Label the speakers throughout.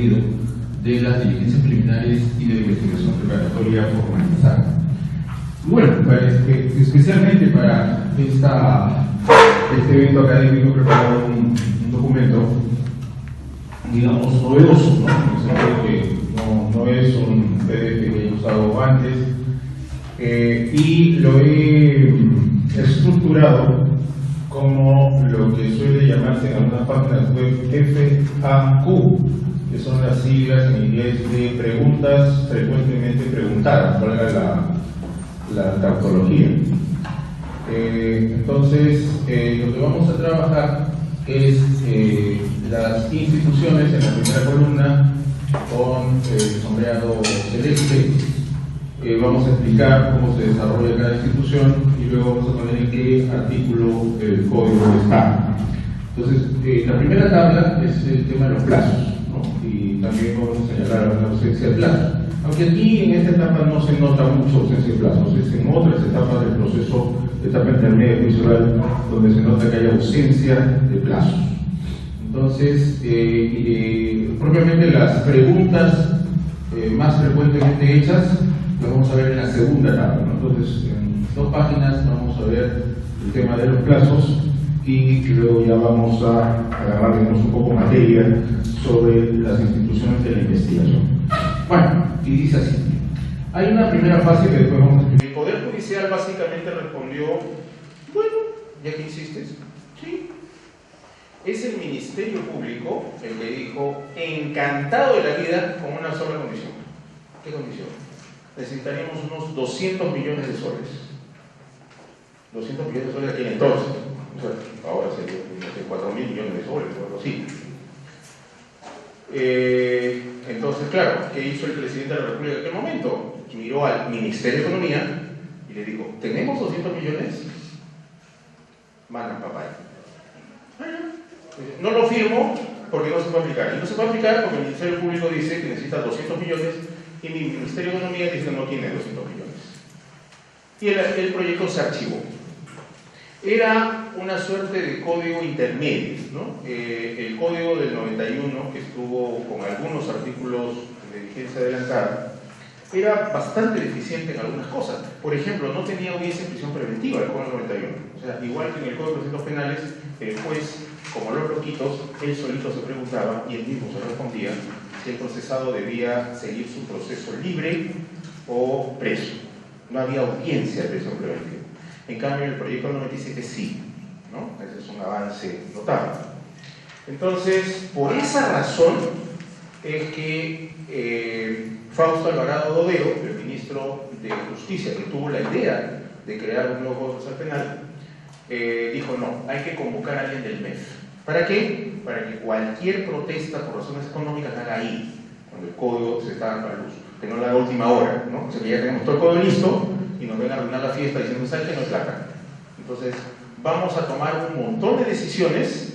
Speaker 1: recorrido de las diligencias preliminares y de investigación preparatoria formalizada. Bueno, especialmente para este evento académico he preparado un documento, digamos, novedoso, ¿no? En el sentido que no es un PDF que he usado antes, y lo he estructurado como lo que suele llamarse en algunas páginas web FAQ, que son las siglas en inglés de preguntas frecuentemente preguntadas, valga la tautología. Entonces, lo que vamos a trabajar es las instituciones en la primera columna con el sombreado celeste. Vamos a explicar cómo se desarrolla cada institución y luego vamos a poner en qué artículo el código está. Entonces, la primera tabla es el tema de los plazos, ¿no? Y también vamos a señalar la ausencia de plazos. Aunque aquí en esta etapa no se nota mucho ausencia de plazos, es en otras etapas del proceso, etapa intermedia juicio oral, donde se nota que hay ausencia de plazos. Entonces, propiamente las preguntas más frecuentemente hechas las vamos a ver en la segunda etapa, ¿no? Entonces, en 2 páginas vamos a ver el tema de los plazos y luego ya vamos a agarrarnos un poco materia sobre las instituciones de la investigación. Bueno, y dice así. Hay una primera fase que después vamos a explicar. El Poder Judicial básicamente respondió, bueno, ya que insistes, sí. Es el Ministerio Público el que dijo, encantado de la vida, con una sola condición. ¿Qué condición? Necesitaríamos unos 200 millones de soles. 200 millones de soles aquí en entonces. O sea, ahora sería 4.000 millones de soles o algo así. Entonces, claro, ¿qué hizo el presidente de la República en aquel momento? Miró al Ministerio de Economía y le dijo, ¿tenemos 200 millones? Mandan papaya. No lo firmo porque no se puede aplicar. Y no se puede aplicar porque el Ministerio Público dice que necesita 200 millones y mi Ministerio de Economía dice que no tiene 200 millones. Y el proyecto se archivó. Era una suerte de código intermedio, ¿no? El código del 91, que estuvo con algunos artículos de vigencia adelantada, era bastante deficiente en algunas cosas. Por ejemplo, no tenía audiencia en prisión preventiva el código 91. O sea, igual que en el código de procedimientos penales, el juez, como los loquitos, él solito se preguntaba y él mismo se respondía si el procesado debía seguir su proceso libre o preso. No había audiencia de prisión preventiva. En cambio, en el proyecto 97 sí, ¿no? Ese es un avance notable. Entonces, por esa razón es que Fausto Alvarado Dodero, el ministro de Justicia, que tuvo la idea de crear un nuevo Código Procesal Penal, dijo, no, hay que convocar a alguien del MEF. ¿Para qué? Para que cualquier protesta por razones económicas la haga ahí, cuando el código se está dando a luz, que no la haga a última hora, ¿no? O sea, que ya tenemos todo el código listo y nos ven a arruinar la fiesta diciendo, ¿sabes qué? No es plata. Entonces, vamos a tomar un montón de decisiones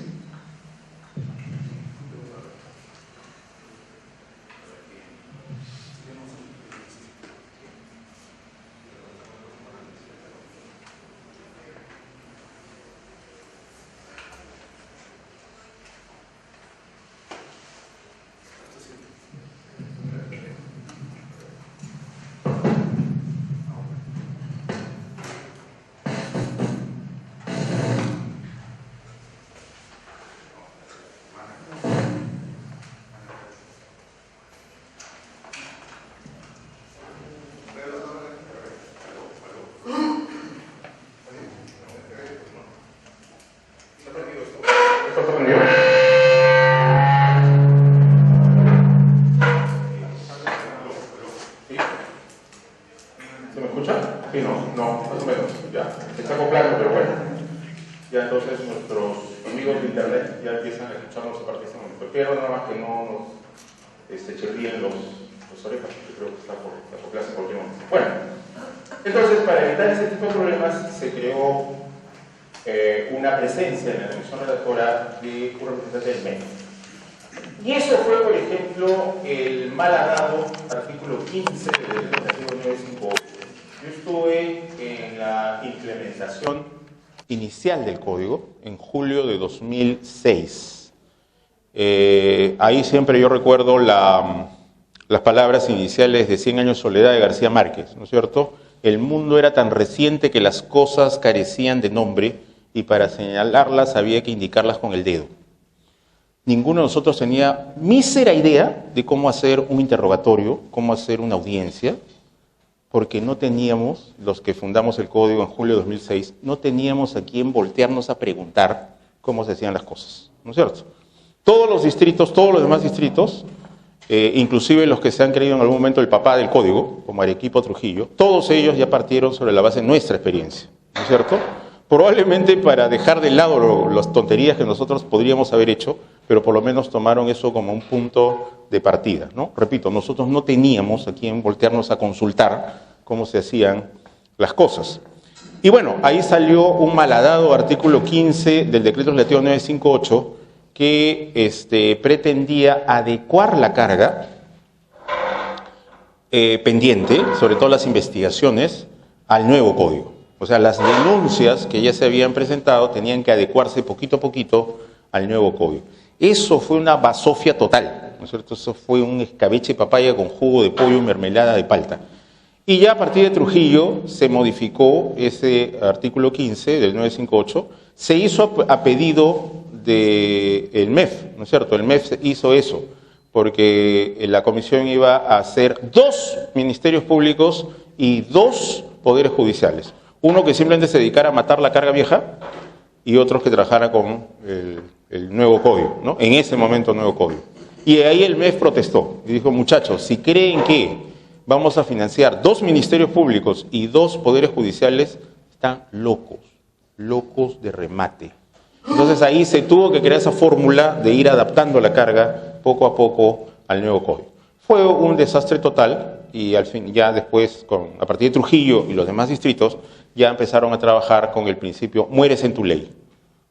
Speaker 1: una presencia en la comisión redactora de un representante del MEF. Y eso fue, por ejemplo, el mal dado artículo 15 del decreto legislativo 958. Yo estuve en la implementación inicial del código en julio de 2006.
Speaker 2: Ahí siempre yo recuerdo las palabras iniciales de 100 años de soledad de García Márquez, ¿no es cierto? El mundo era tan reciente que las cosas carecían de nombre y para señalarlas había que indicarlas con el dedo. Ninguno de nosotros tenía mísera idea de cómo hacer un interrogatorio, cómo hacer una audiencia, porque no teníamos, los que fundamos el código en julio de 2006, no teníamos a quién voltearnos a preguntar cómo se hacían las cosas, ¿no es cierto? Todos los distritos, todos los demás distritos, inclusive los que se han creído en algún momento el papá del código, como Arequipa o Trujillo, todos ellos ya partieron sobre la base de nuestra experiencia, ¿no es cierto? Probablemente para dejar de lado las tonterías que nosotros podríamos haber hecho, pero por lo menos tomaron eso como un punto de partida, ¿no? Repito, nosotros no teníamos a quien voltearnos a consultar cómo se hacían las cosas. Y bueno, ahí salió un malhadado artículo 15 del decreto legislativo 958 que pretendía adecuar la carga pendiente, sobre todo las investigaciones, al nuevo código. O sea, las denuncias que ya se habían presentado tenían que adecuarse poquito a poquito al nuevo código. Eso fue una basofia total, ¿no es cierto? Eso fue un escabeche papaya con jugo de pollo y mermelada de palta. Y ya a partir de Trujillo se modificó ese artículo 15 del 958, se hizo a pedido del MEF, ¿no es cierto? El MEF hizo eso, porque la comisión iba a hacer 2 ministerios públicos y 2 poderes judiciales. Uno que simplemente se dedicara a matar la carga vieja y otros que trabajara con el nuevo código, ¿no? En ese momento nuevo código. Y ahí el MEF protestó y dijo, muchachos, si creen que vamos a financiar 2 ministerios públicos y 2 poderes judiciales, están locos, locos de remate. Entonces ahí se tuvo que crear esa fórmula de ir adaptando la carga poco a poco al nuevo código. Fue un desastre total y al fin, ya después, a partir de Trujillo y los demás distritos, ya empezaron a trabajar con el principio mueres en tu ley.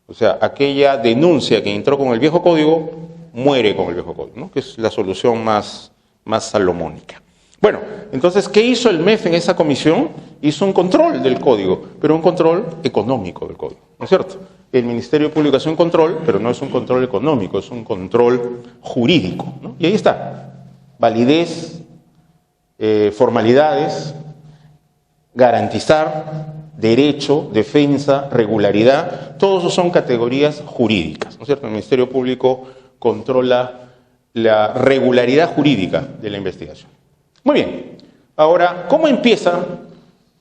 Speaker 2: O sea, aquella denuncia que entró con el viejo código, muere con el viejo código, ¿no? Que es la solución más salomónica. Bueno, entonces, ¿qué hizo el MEF en esa comisión? Hizo un control del código, pero un control económico del código, ¿no es cierto? El Ministerio Público hace un control, pero no es un control económico, es un control jurídico, ¿no? Y ahí está, validez, formalidades, garantizar, derecho, defensa, regularidad, todos esos son categorías jurídicas, ¿no es cierto? El Ministerio Público controla la regularidad jurídica de la investigación. Muy bien, ahora, ¿cómo empieza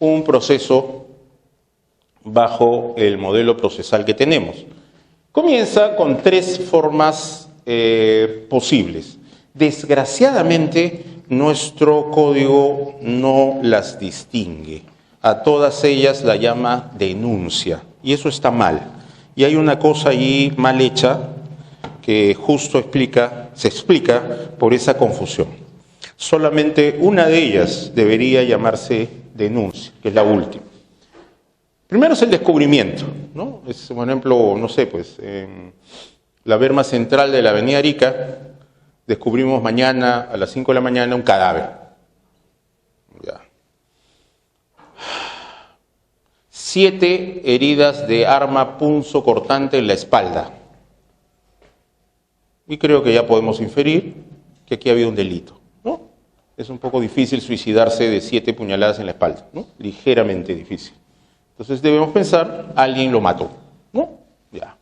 Speaker 2: un proceso bajo el modelo procesal que tenemos? Comienza con 3 formas posibles. Desgraciadamente, nuestro código no las distingue. A todas ellas la llama denuncia, y eso está mal. Y hay una cosa allí mal hecha que justo se explica por esa confusión. Solamente una de ellas debería llamarse denuncia, que es la última. Primero es el descubrimiento, ¿no? Es, por ejemplo, no sé, pues, en la berma central de la avenida Arica, descubrimos mañana a las 5 de la mañana un cadáver. Ya. 7 heridas de arma punzocortante en la espalda. Y creo que ya podemos inferir que aquí ha habido un delito, ¿no? Es un poco difícil suicidarse de 7 puñaladas en la espalda, ¿no? Ligeramente difícil. Entonces debemos pensar, alguien lo mató, ¿no? Ya.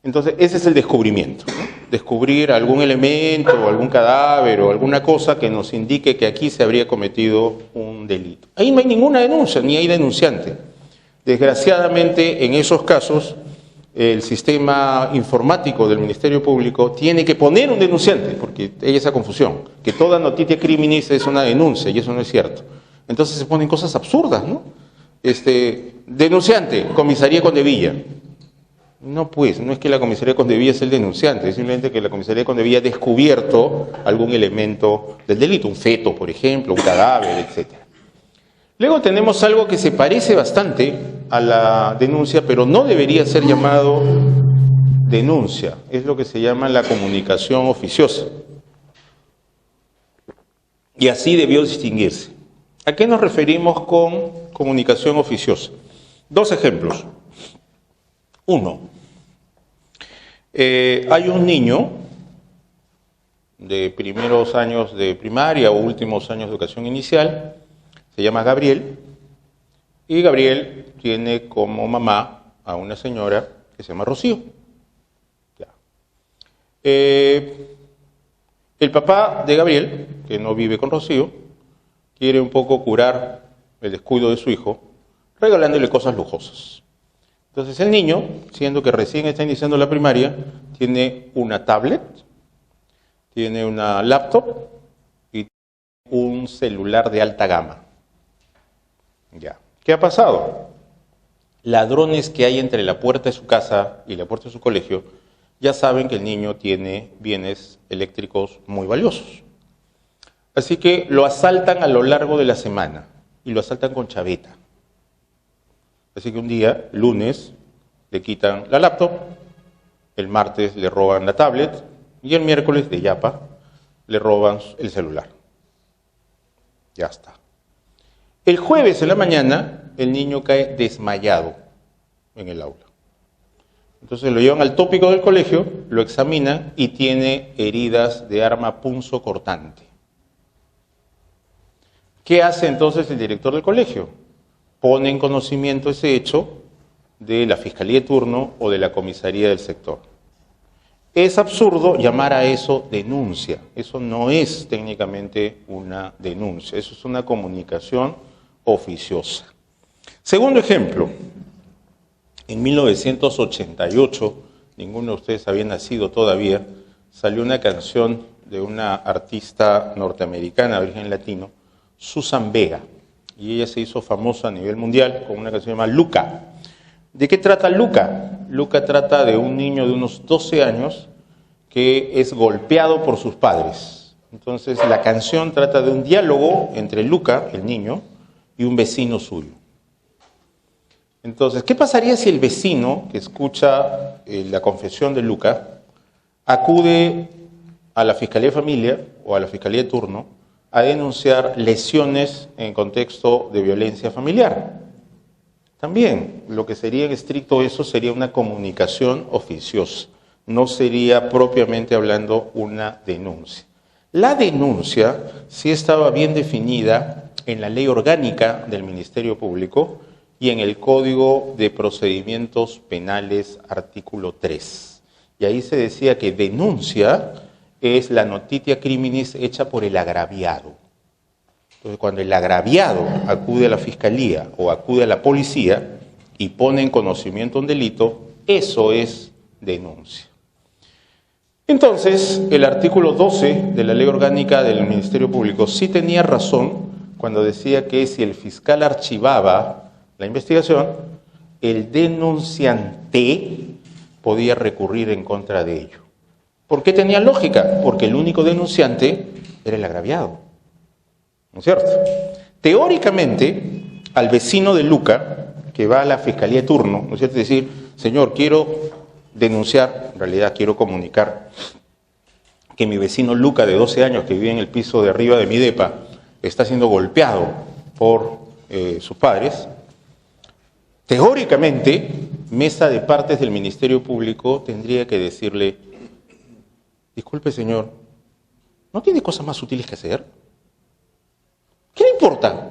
Speaker 2: Entonces ese es el descubrimiento, ¿no? Descubrir algún elemento o algún cadáver o alguna cosa que nos indique que aquí se habría cometido un delito. Ahí no hay ninguna denuncia, ni hay denunciante. Desgraciadamente, en esos casos, el sistema informático del Ministerio Público tiene que poner un denunciante, porque hay esa confusión, que toda noticia criminis es una denuncia, y eso no es cierto. Entonces se ponen cosas absurdas, ¿no? Denunciante, comisaría Condevilla. No, pues, no es que la comisaría Condevilla es el denunciante, es simplemente que la comisaría Condevilla ha descubierto algún elemento del delito, un feto, por ejemplo, un cadáver, etc. Luego tenemos algo que se parece bastante a la denuncia, pero no debería ser llamado denuncia, es lo que se llama la comunicación oficiosa. Y así debió distinguirse. ¿A qué nos referimos con comunicación oficiosa? 2 ejemplos. 1. Hay un niño de primeros años de primaria o últimos años de educación inicial, se llama Gabriel, y Gabriel tiene como mamá a una señora que se llama Rocío. Ya. El papá de Gabriel, que no vive con Rocío, quiere un poco curar el descuido de su hijo, regalándole cosas lujosas. Entonces el niño, siendo que recién está iniciando la primaria, tiene una tablet, tiene una laptop y un celular de alta gama. Ya. ¿Qué ha pasado? Ladrones que hay entre la puerta de su casa y la puerta de su colegio ya saben que el niño tiene bienes eléctricos muy valiosos. Así que lo asaltan a lo largo de la semana y lo asaltan con chaveta. Así que un día, lunes, le quitan la laptop, el martes le roban la tablet y el miércoles, de yapa, le roban el celular. Ya está. El jueves en la mañana, el niño cae desmayado en el aula. Entonces lo llevan al tópico del colegio, lo examinan y tiene heridas de arma punzocortante. ¿Qué hace entonces el director del colegio? Pone en conocimiento ese hecho de la Fiscalía de turno o de la comisaría del sector. Es absurdo llamar a eso denuncia. Eso no es técnicamente una denuncia, eso es una comunicación oficiosa. Segundo ejemplo, en 1988, ninguno de ustedes había nacido todavía, salió una canción de una artista norteamericana de origen latino, Susan Vega, y ella se hizo famosa a nivel mundial con una canción llamada Luca. ¿De qué trata Luca? Luca trata de un niño de unos 12 años que es golpeado por sus padres. Entonces la canción trata de un diálogo entre Luca, el niño, y un vecino suyo. Entonces, ¿qué pasaría si el vecino que escucha la confesión de Luca acude a la Fiscalía de Familia o a la Fiscalía de turno a denunciar lesiones en contexto de violencia familiar? También, lo que sería en estricto eso sería una comunicación oficiosa, no sería propiamente hablando una denuncia. La denuncia sí estaba bien definida en la Ley Orgánica del Ministerio Público y en el Código de Procedimientos Penales, artículo 3. Y ahí se decía que denuncia es la notitia criminis hecha por el agraviado. Entonces, cuando el agraviado acude a la fiscalía o acude a la policía y pone en conocimiento un delito, eso es denuncia. Entonces, el artículo 12 de la Ley Orgánica del Ministerio Público sí tenía razón cuando decía que si el fiscal archivaba la investigación, el denunciante podía recurrir en contra de ello. ¿Por qué tenía lógica? Porque el único denunciante era el agraviado. ¿No es cierto? Teóricamente, al vecino de Luca, que va a la fiscalía de turno, ¿no es cierto? Es decir, señor, quiero denunciar, en realidad quiero comunicar que mi vecino Luca, de 12 años, que vive en el piso de arriba de mi depa, está siendo golpeado por sus padres. Teóricamente, mesa de partes del Ministerio Público tendría que decirle: disculpe, señor, ¿no tiene cosas más útiles que hacer? ¿Qué le importa?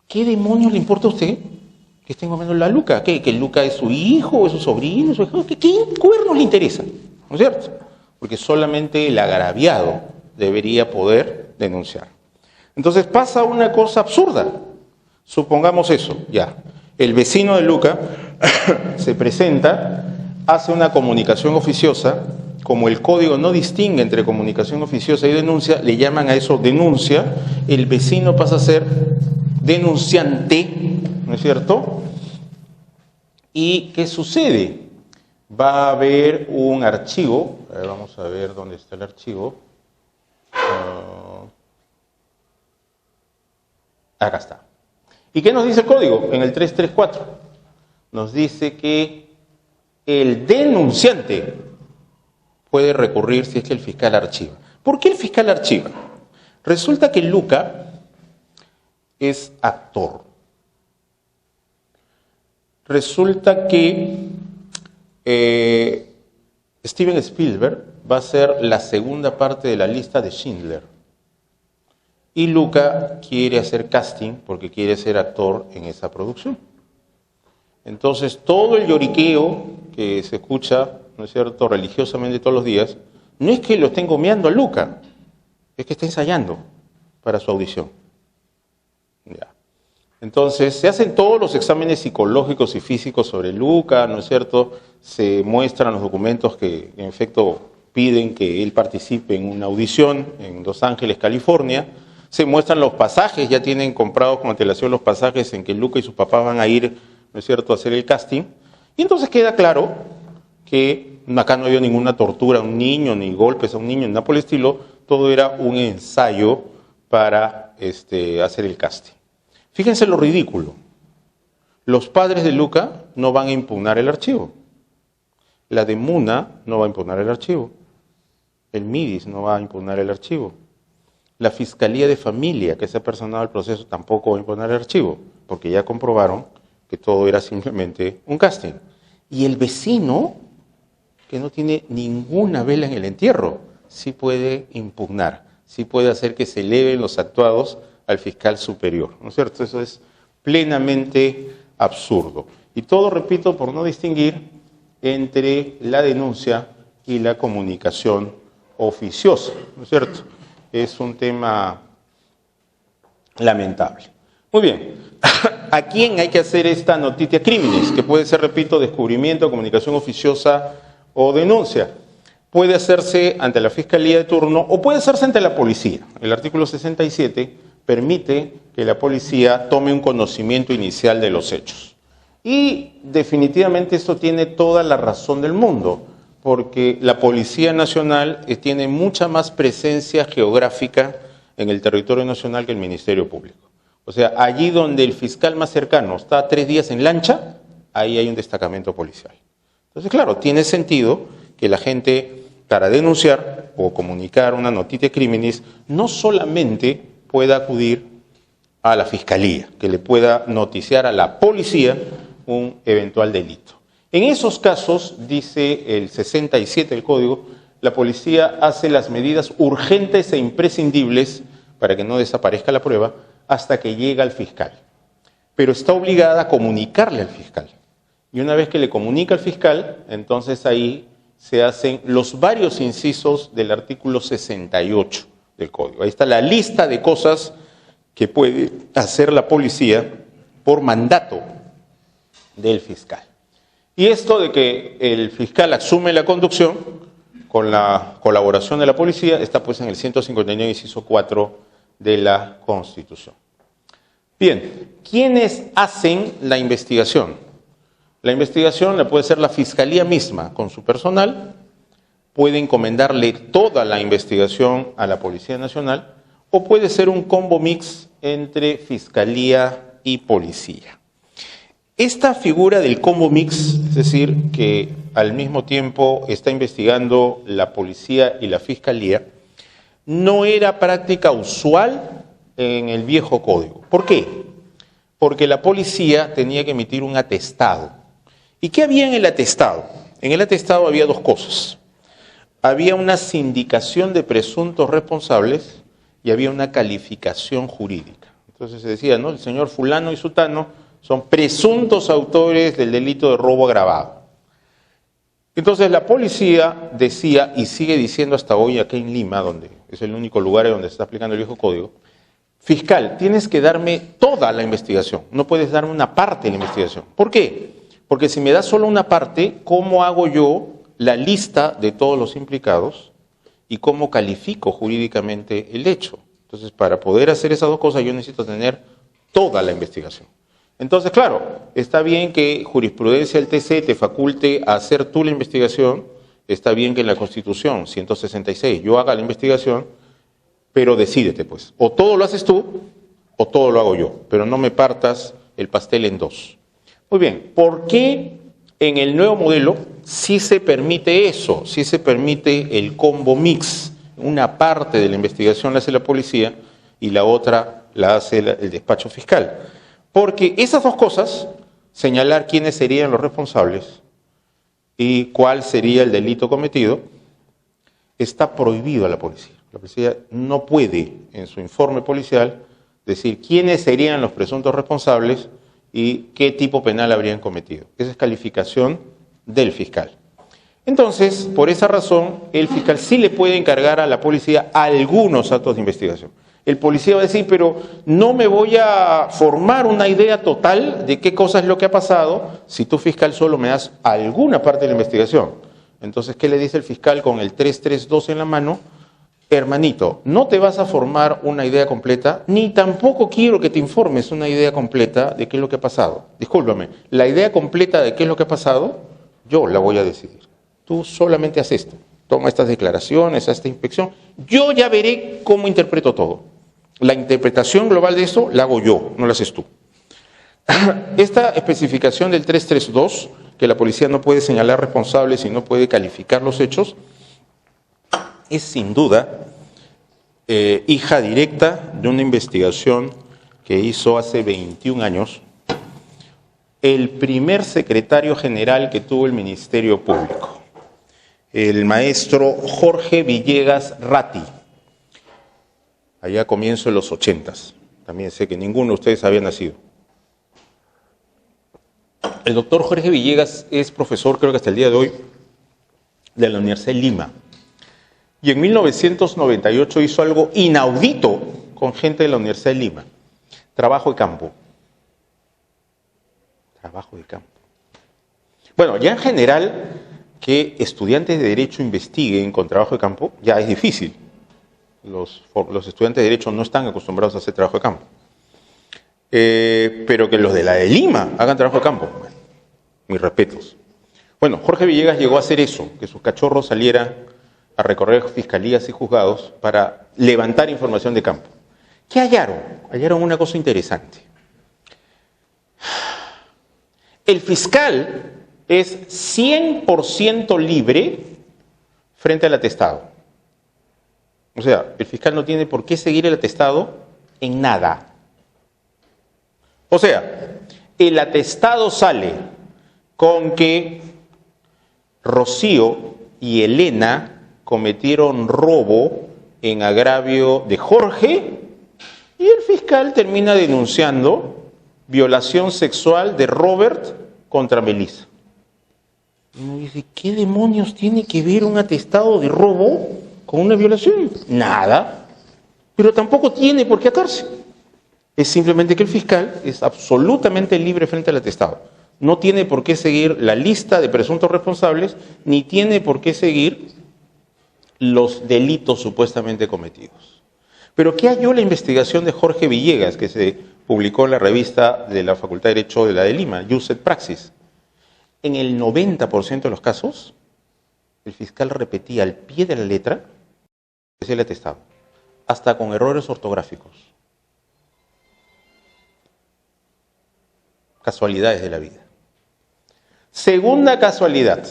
Speaker 2: ¿Qué demonios le importa a usted que estén comiendo la Luca? ¿Qué? ¿Que Luca es su hijo, es su sobrino, es su hijo? ¿Qué cuernos le interesa? ¿No es cierto? Porque solamente el agraviado debería poder denunciar. Entonces pasa una cosa absurda. Supongamos eso, ya. El vecino de Luca se presenta, hace una comunicación oficiosa. Como el código no distingue entre comunicación oficiosa y denuncia, le llaman a eso denuncia. El vecino pasa a ser denunciante, ¿no es cierto? ¿Y qué sucede? Va a haber un archivo. A ver, vamos a ver dónde está el archivo. Acá está. ¿Y qué nos dice el código? En el 334 nos dice que el denunciante puede recurrir si es que el fiscal archiva. ¿Por qué el fiscal archiva? Resulta que Luca es actor. Resulta que Steven Spielberg va a ser la segunda parte de la lista de Schindler. Y Luca quiere hacer casting porque quiere ser actor en esa producción. Entonces, todo el lloriqueo que se escucha, ¿no es cierto?, religiosamente todos los días, no es que lo estén gomeando a Luca, es que está ensayando para su audición. Ya. Entonces, se hacen todos los exámenes psicológicos y físicos sobre Luca, ¿no es cierto? Se muestran los documentos que, en efecto, piden que él participe en una audición en Los Ángeles, California. Se muestran los pasajes, ya tienen comprados con antelación los pasajes en que Luca y sus papás van a ir, ¿no es cierto?, a hacer el casting. Y entonces queda claro que acá no había ninguna tortura a un niño, ni golpes a un niño, ni nada por el estilo. Todo era un ensayo para hacer el casting. Fíjense lo ridículo. Los padres de Luca no van a impugnar el archivo. La de Muna no va a impugnar el archivo. El MIDIS no va a impugnar el archivo. La Fiscalía de Familia, que se ha personado al proceso, tampoco va a impugnar el archivo, porque ya comprobaron que todo era simplemente un casting. Y el vecino, que no tiene ninguna vela en el entierro, sí puede impugnar, sí puede hacer que se eleven los actuados al fiscal superior, ¿no es cierto? Eso es plenamente absurdo. Y todo, repito, por no distinguir entre la denuncia y la comunicación oficiosa, ¿no es cierto? Es un tema lamentable. Muy bien, ¿a quién hay que hacer esta notitia criminis? Que puede ser, repito, descubrimiento, comunicación oficiosa o denuncia. Puede hacerse ante la Fiscalía de turno o puede hacerse ante la policía. El artículo 67 permite que la policía tome un conocimiento inicial de los hechos. Y definitivamente esto tiene toda la razón del mundo, porque la Policía Nacional tiene mucha más presencia geográfica en el territorio nacional que el Ministerio Público. O sea, allí donde el fiscal más cercano está 3 días en lancha, ahí hay un destacamento policial. Entonces, claro, tiene sentido que la gente, para denunciar o comunicar una notitia criminis, no solamente pueda acudir a la Fiscalía, que le pueda noticiar a la policía un eventual delito. En esos casos, dice el 67 del Código, la policía hace las medidas urgentes e imprescindibles para que no desaparezca la prueba hasta que llega al fiscal. Pero está obligada a comunicarle al fiscal. Y una vez que le comunica al fiscal, entonces ahí se hacen los varios incisos del artículo 68 del Código. Ahí está la lista de cosas que puede hacer la policía por mandato del fiscal. Y esto de que el fiscal asume la conducción con la colaboración de la policía está pues en el 159, inciso 4 de la Constitución. Bien, ¿quiénes hacen la investigación? La investigación la puede hacer la Fiscalía misma con su personal, puede encomendarle toda la investigación a la Policía Nacional o puede ser un combo mix entre Fiscalía y Policía. Esta figura del combo mix, es decir, que al mismo tiempo está investigando la Policía y la Fiscalía, no era práctica usual en el viejo Código. ¿Por qué? Porque la policía tenía que emitir un atestado. ¿Y qué había en el atestado? En el atestado había 2 cosas. Había una sindicación de presuntos responsables y había una calificación jurídica. Entonces se decía, ¿no? El señor fulano y sutano son presuntos autores del delito de robo agravado. Entonces la policía decía, y sigue diciendo hasta hoy aquí en Lima, donde es el único lugar donde se está aplicando el viejo Código, fiscal, tienes que darme toda la investigación, no puedes darme una parte de la investigación. ¿Por qué? Porque si me das solo una parte, ¿cómo hago yo la lista de todos los implicados y cómo califico jurídicamente el hecho? Entonces, para poder hacer esas 2 cosas, yo necesito tener toda la investigación. Entonces, claro, está bien que jurisprudencia del TC te faculte a hacer tú la investigación, está bien que en la Constitución 166 yo haga la investigación, pero decídete pues, o todo lo haces tú o todo lo hago yo, pero no me partas el pastel en 2. Muy bien, ¿por qué en el nuevo modelo sí se permite eso? Sí se permite el combo mix, una parte de la investigación la hace la policía y la otra la hace el despacho fiscal. Porque esas 2 cosas, señalar quiénes serían los responsables, y cuál sería el delito cometido, está prohibido a la policía. La policía no puede, en su informe policial, decir quiénes serían los presuntos responsables y qué tipo penal habrían cometido. Esa es calificación del fiscal. Entonces, por esa razón, el fiscal sí le puede encargar a la policía algunos actos de investigación. El policía va a decir, pero no me voy a formar una idea total de qué cosa es lo que ha pasado si tú, fiscal, solo me das alguna parte de la investigación. Entonces, ¿qué le dice el fiscal con el 332 en la mano? Hermanito, no te vas a formar una idea completa, ni tampoco quiero que te informes una idea completa de qué es lo que ha pasado. Discúlpame, la idea completa de qué es lo que ha pasado, yo la voy a decidir. Tú solamente haz esto, toma estas declaraciones, haz esta inspección. Yo ya veré cómo interpreto todo. La interpretación global de eso la hago yo, no la haces tú. Esta especificación del 332, que la policía no puede señalar responsables y no puede calificar los hechos, es sin duda hija directa de una investigación que hizo hace 21 años el primer secretario general que tuvo el Ministerio Público, el maestro Jorge Villegas Ratti, allá a comienzo de los 80s. También sé que ninguno de ustedes había nacido. El doctor Jorge Villegas es profesor, creo que hasta el día de hoy, de la Universidad de Lima. Y en 1998 hizo algo inaudito con gente de la Universidad de Lima. Trabajo de campo. Trabajo de campo. Bueno, ya en general, que estudiantes de Derecho investiguen con trabajo de campo, ya es difícil. Los estudiantes de Derecho no están acostumbrados a hacer trabajo de campo. Pero que los de la de Lima hagan trabajo de campo, bueno, mis respetos. Bueno, Jorge Villegas llegó a hacer eso, que sus cachorros salieran a recorrer fiscalías y juzgados para levantar información de campo. ¿Qué hallaron? Hallaron una cosa interesante. El fiscal es 100% libre frente al atestado. O sea, el fiscal no tiene por qué seguir el atestado en nada. O sea, el atestado sale con que Rocío y Elena cometieron robo en agravio de Jorge y el fiscal termina denunciando violación sexual de Robert contra Melissa. Y uno dice, ¿qué demonios tiene que ver un atestado de robo con una violación? Nada, pero tampoco tiene por qué atarse. Es simplemente que el fiscal es absolutamente libre frente al atestado. No tiene por qué seguir la lista de presuntos responsables, ni tiene por qué seguir los delitos supuestamente cometidos. Pero ¿qué halló la investigación de Jorge Villegas, que se publicó en la revista de la Facultad de Derecho de la de Lima, Jus et Praxis? En el 90% de los casos, el fiscal repetía al pie de la letra el atestado, hasta con errores ortográficos. Casualidades de la vida. Segunda casualidad.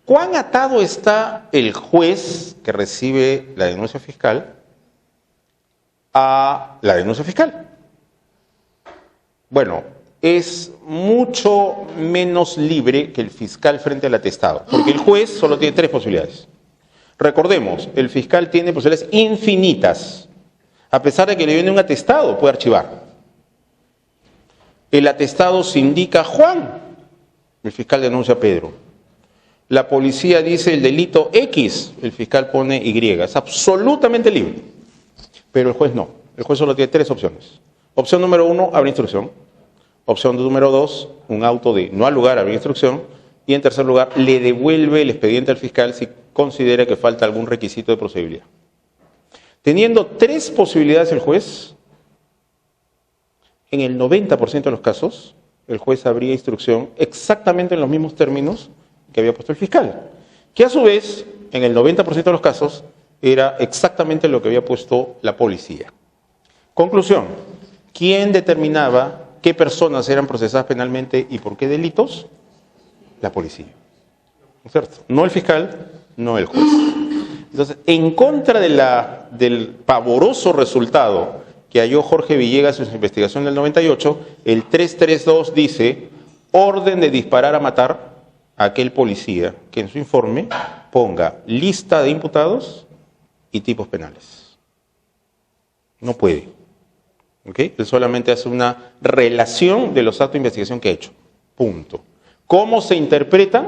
Speaker 2: ¿Cuán atado está el juez que recibe la denuncia fiscal a la denuncia fiscal? Bueno, es mucho menos libre que el fiscal frente al atestado, porque el juez solo tiene 3 posibilidades. Recordemos, el fiscal tiene posibilidades infinitas. A pesar de que le viene un atestado, puede archivar. El atestado se indica Juan, el fiscal denuncia a Pedro. La policía dice el delito X, el fiscal pone Y. Es absolutamente libre. Pero el juez no. El juez solo tiene 3 opciones. Opción número 1, abre instrucción. Opción número 2, un auto de no al lugar, abre instrucción. Y en tercer lugar, le devuelve el expediente al fiscal si considera que falta algún requisito de procedibilidad. Teniendo 3 posibilidades el juez, en el 90% de los casos, el juez abría instrucción exactamente en los mismos términos que había puesto el fiscal, que a su vez, en el 90% de los casos, era exactamente lo que había puesto la policía. Conclusión, ¿quién determinaba qué personas eran procesadas penalmente y por qué delitos? La policía. ¿No es cierto? No el fiscal, no el juez. Entonces, en contra del pavoroso resultado que halló Jorge Villegas en su investigación del 98, el 332 dice, orden de disparar a matar a aquel policía que en su informe ponga lista de imputados y tipos penales. No puede. ¿Okay? Él solamente hace una relación de los actos de investigación que ha hecho. Punto. ¿Cómo se interpreta?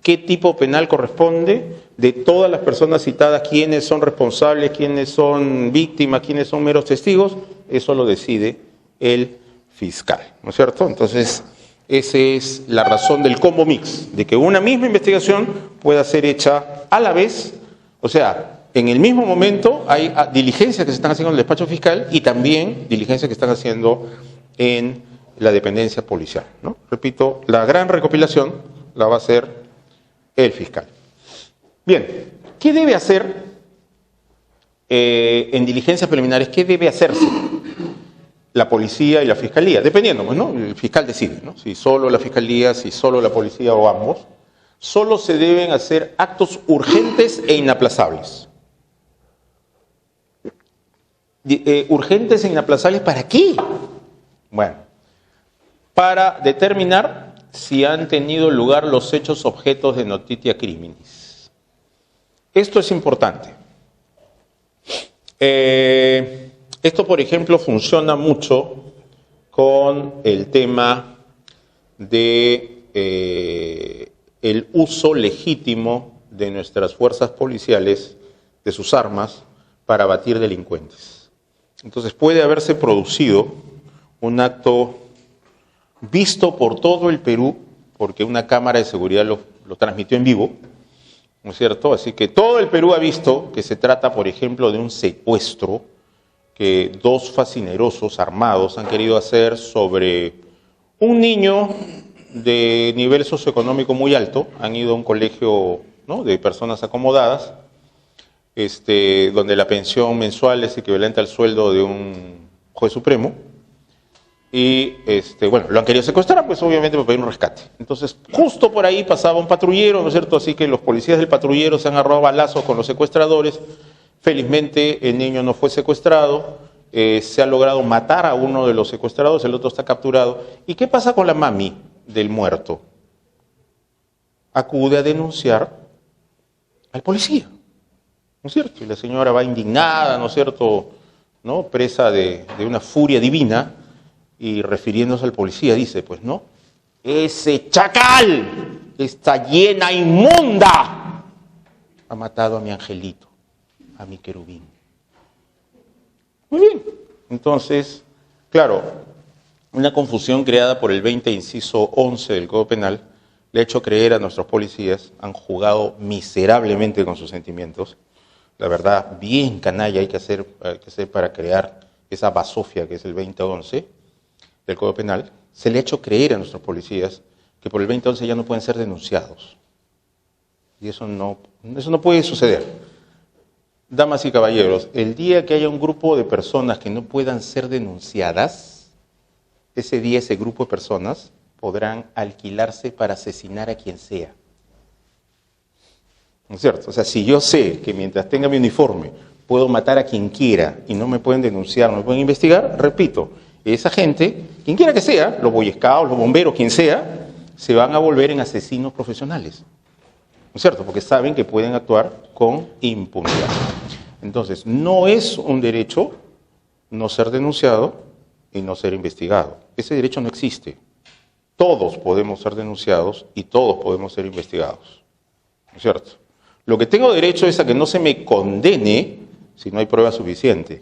Speaker 2: ¿Qué tipo penal corresponde? De todas las personas citadas, quiénes son responsables, quiénes son víctimas, quiénes son meros testigos, eso lo decide el fiscal, ¿no es cierto? Entonces, esa es la razón del combo mix, de que una misma investigación pueda ser hecha a la vez, o sea, en el mismo momento hay diligencias que se están haciendo en el despacho fiscal y también diligencias que están haciendo en la dependencia policial, ¿no? Repito, la gran recopilación la va a hacer el fiscal. Bien, ¿qué debe hacer en diligencias preliminares? ¿Qué debe hacerse la policía y la fiscalía? Dependiendo, pues, ¿no? El fiscal decide, ¿no? Si solo la fiscalía, si solo la policía o ambos. Solo se deben hacer actos urgentes e inaplazables. ¿Urgentes e inaplazables para qué? Bueno, para determinar si han tenido lugar los hechos objetos de notitia criminis. Esto es importante. Esto, por ejemplo, funciona mucho con el tema de el uso legítimo de nuestras fuerzas policiales, de sus armas, para abatir delincuentes. Entonces puede haberse producido un acto visto por todo el Perú, porque una cámara de seguridad lo transmitió en vivo, ¿no es cierto? Así que todo el Perú ha visto que se trata, por ejemplo, de un secuestro que dos fascinerosos armados han querido hacer sobre un niño de nivel socioeconómico muy alto. Han ido a un colegio, ¿no?, de personas acomodadas, donde la pensión mensual es equivalente al sueldo de un juez supremo. Y, bueno, lo han querido secuestrar, pues obviamente para pedir un rescate. Entonces, justo por ahí pasaba un patrullero, ¿no es cierto? Así que los policías del patrullero se han agarrado a balazos con los secuestradores. Felizmente el niño no fue secuestrado, se ha logrado matar a uno de los secuestrados, el otro está capturado. ¿Y qué pasa con la mami del muerto? Acude a denunciar al policía, ¿no es cierto? Y la señora va indignada, ¿no es cierto?, ¿no?, presa de una furia divina, y refiriéndose al policía dice, pues no, ese chacal, esta hiena inmunda, ha matado a mi angelito, a mi querubín. Muy bien. Entonces, claro, una confusión creada por el 20 inciso 11 del Código Penal le ha hecho creer a nuestros policías, han jugado miserablemente con sus sentimientos. La verdad, bien canalla hay que hacer para crear esa basofia que es el 2011 del Código Penal. Se le ha hecho creer a nuestros policías que por el 2011 ya no pueden ser denunciados. Y eso no puede suceder. Damas y caballeros, el día que haya un grupo de personas que no puedan ser denunciadas, ese día ese grupo de personas podrán alquilarse para asesinar a quien sea. ¿No es cierto? O sea, si yo sé que mientras tenga mi uniforme puedo matar a quien quiera y no me pueden denunciar, no me pueden investigar, repito, esa gente, quien quiera que sea, los boy scouts, los bomberos, quien sea, se van a volver en asesinos profesionales. ¿No es cierto? Porque saben que pueden actuar con impunidad. Entonces, no es un derecho no ser denunciado y no ser investigado. Ese derecho no existe. Todos podemos ser denunciados y todos podemos ser investigados. ¿No es cierto? Lo que tengo derecho es a que no se me condene si no hay prueba suficiente.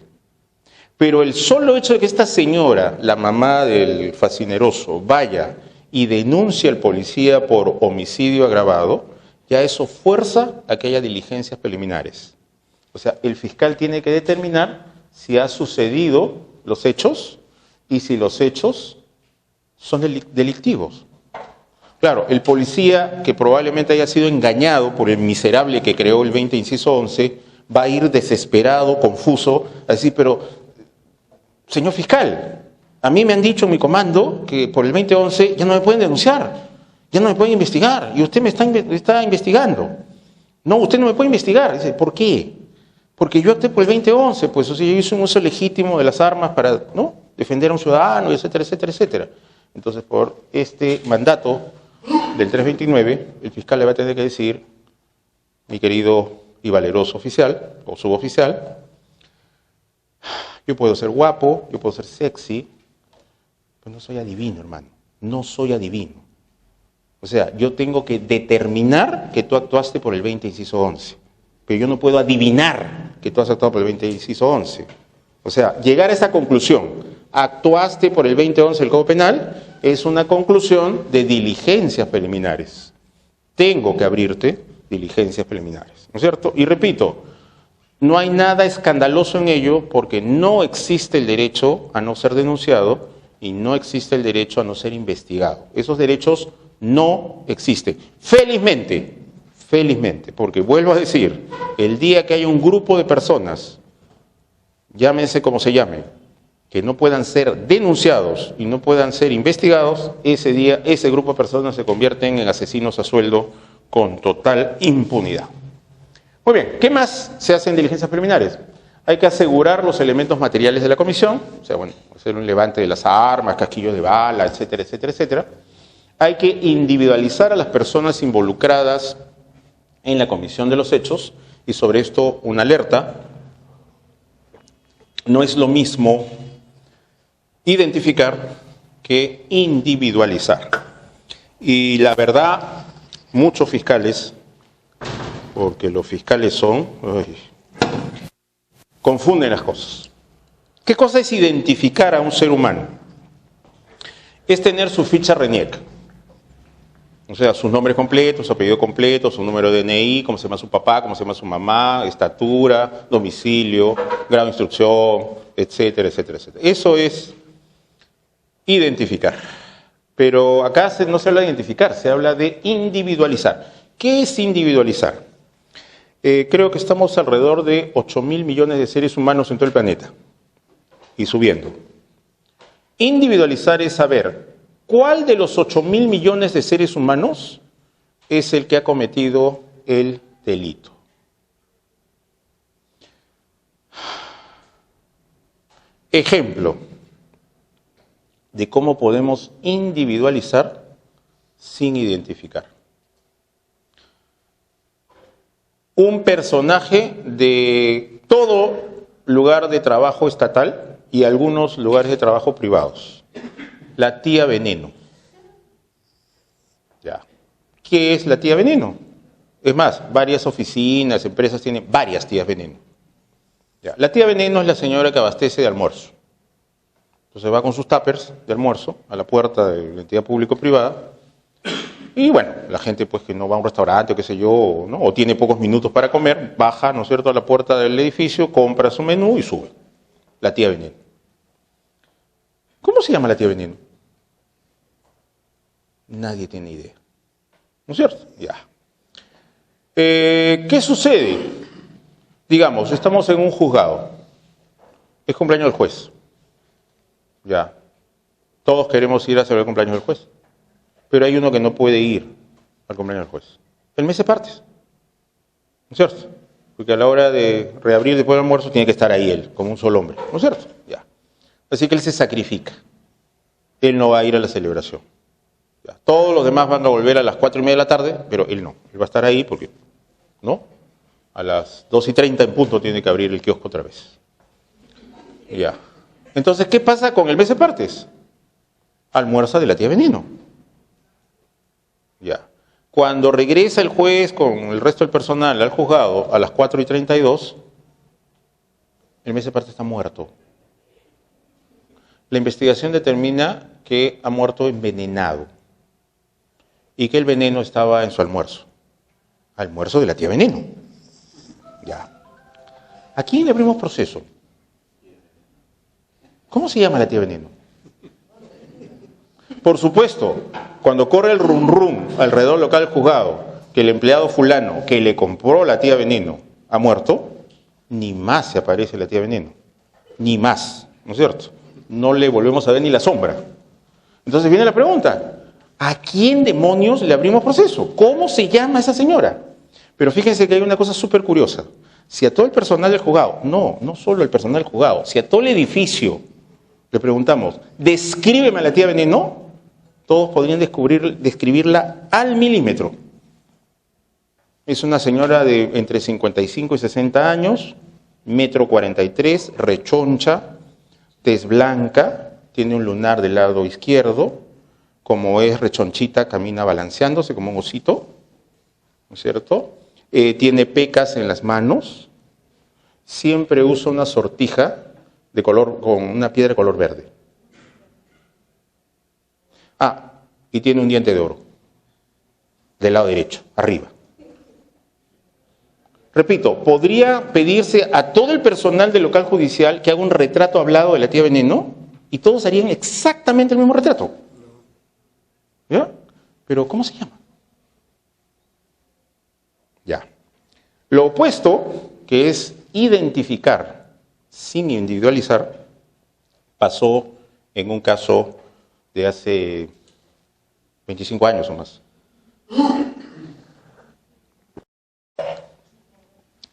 Speaker 2: Pero el solo hecho de que esta señora, la mamá del fascineroso, vaya y denuncie al policía por homicidio agravado, ya eso fuerza a que haya diligencias preliminares. O sea, el fiscal tiene que determinar si ha sucedido los hechos y si los hechos son delictivos. Claro, el policía que probablemente haya sido engañado por el miserable que creó el 20 inciso 11 va a ir desesperado, confuso, a decir, pero señor fiscal, a mí me han dicho en mi comando que por el 2011 ya no me pueden denunciar, ya no me pueden investigar, y usted me está investigando. No, usted no me puede investigar. Dice, ¿por qué? Porque yo actué por el 2011, pues, o sea, yo hice un uso legítimo de las armas para, ¿no?, defender a un ciudadano, etcétera, etcétera, etcétera. Entonces, por este mandato del 329, el fiscal le va a tener que decir, mi querido y valeroso oficial o suboficial, yo puedo ser guapo, yo puedo ser sexy, pero no soy adivino, hermano, no soy adivino. O sea, yo tengo que determinar que tú actuaste por el 20, inciso 11, pero yo no puedo adivinar que tú has actuado por el 20, inciso 11. O sea, llegar a esa conclusión, actuaste por el 2011 del Código Penal, es una conclusión de diligencias preliminares. Tengo que abrirte diligencias preliminares, ¿no es cierto? Y repito, no hay nada escandaloso en ello porque no existe el derecho a no ser denunciado y no existe el derecho a no ser investigado. Esos derechos no existen. Felizmente, porque vuelvo a decir, el día que haya un grupo de personas, llámense como se llamen, que no puedan ser denunciados y no puedan ser investigados, ese día ese grupo de personas se convierten en asesinos a sueldo con total impunidad. Muy bien, ¿qué más se hace en diligencias preliminares? Hay que asegurar los elementos materiales de la comisión, o sea, bueno, hacer un levante de las armas, casquillos de bala, etcétera, etcétera, etcétera. Hay que individualizar a las personas involucradas en la comisión de los hechos, y sobre esto una alerta. No es lo mismo identificar que individualizar. Y la verdad, muchos fiscales, porque los fiscales confunden las cosas. ¿Qué cosa es identificar a un ser humano? Es tener su ficha RENIEC. O sea, sus nombres completos, su apellido completo, su número de DNI, cómo se llama su papá, cómo se llama su mamá, estatura, domicilio, grado de instrucción, etcétera, etcétera, etcétera. Eso es identificar. Pero acá no se habla de identificar, se habla de individualizar. ¿Qué es individualizar? Creo que estamos alrededor de 8.000 millones de seres humanos en todo el planeta y subiendo. Individualizar es saber cuál de los 8.000 millones de seres humanos es el que ha cometido el delito. Ejemplo de cómo podemos individualizar sin identificar. Un personaje de todo lugar de trabajo estatal y algunos lugares de trabajo privados. La tía Veneno. Ya. ¿Qué es la tía Veneno? Es más, varias oficinas, empresas tienen varias tías Veneno. Ya. La tía Veneno es la señora que abastece de almuerzo. Entonces va con sus tuppers de almuerzo a la puerta de la entidad público-privada. Y bueno, la gente pues que no va a un restaurante o qué sé yo, ¿no? O tiene pocos minutos para comer, baja, ¿no es cierto?, a la puerta del edificio, compra su menú y sube. La tía Veneno. ¿Cómo se llama la tía Veneno? Nadie tiene idea. ¿No es cierto? Ya. ¿Qué sucede? Digamos, estamos en un juzgado. Es cumpleaños del juez. Ya. Todos queremos ir a celebrar el cumpleaños del juez. Pero hay uno que no puede ir al cumpleaños del juez. El mes de partes. ¿No es cierto? Porque a la hora de reabrir después del almuerzo tiene que estar ahí él, como un solo hombre. ¿No es cierto? Ya. Así que él se sacrifica. Él no va a ir a la celebración. Ya. Todos los demás van a volver a las 4:30 de la tarde, pero él no. Él va a estar ahí porque, ¿no? A las 2:30 en punto tiene que abrir el kiosco otra vez. Ya. Entonces, ¿qué pasa con el mes de partes? Almuerza de la tía Veneno. Ya. Cuando regresa el juez con el resto del personal al juzgado a las 4:32, el mes de partes está muerto. La investigación determina que ha muerto envenenado y que el veneno estaba en su almuerzo. Almuerzo de la tía Veneno. Ya. ¿A quién le abrimos proceso? ¿Cómo se llama la tía Veneno? Por supuesto, cuando corre el rum rum alrededor local del juzgado, que el empleado fulano que le compró la tía Veneno ha muerto, ni más se aparece la tía Veneno. Ni más, ¿no es cierto? No le volvemos a ver ni la sombra. Entonces viene la pregunta, ¿a quién demonios le abrimos proceso? ¿Cómo se llama esa señora? Pero fíjense que hay una cosa súper curiosa. Si a todo el personal del juzgado, no solo el personal del juzgado, si a todo el edificio le preguntamos, descríbeme a la tía Veneno, todos podrían describirla al milímetro. Es una señora de entre 55 y 60 años, 1,43 m, rechoncha, tez blanca, tiene un lunar del lado izquierdo, como es rechonchita, camina balanceándose como un osito, ¿no es cierto? Tiene pecas en las manos, siempre usa una sortija de color, con una piedra de color verde. Y tiene un diente de oro, del lado derecho, arriba. Repito, podría pedirse a todo el personal del local judicial que haga un retrato hablado de la tía Veneno y todos harían exactamente el mismo retrato. ¿Ya? Pero, ¿cómo se llama? Ya. Lo opuesto, que es identificar sin individualizar, pasó en un caso de hace 25 años o más.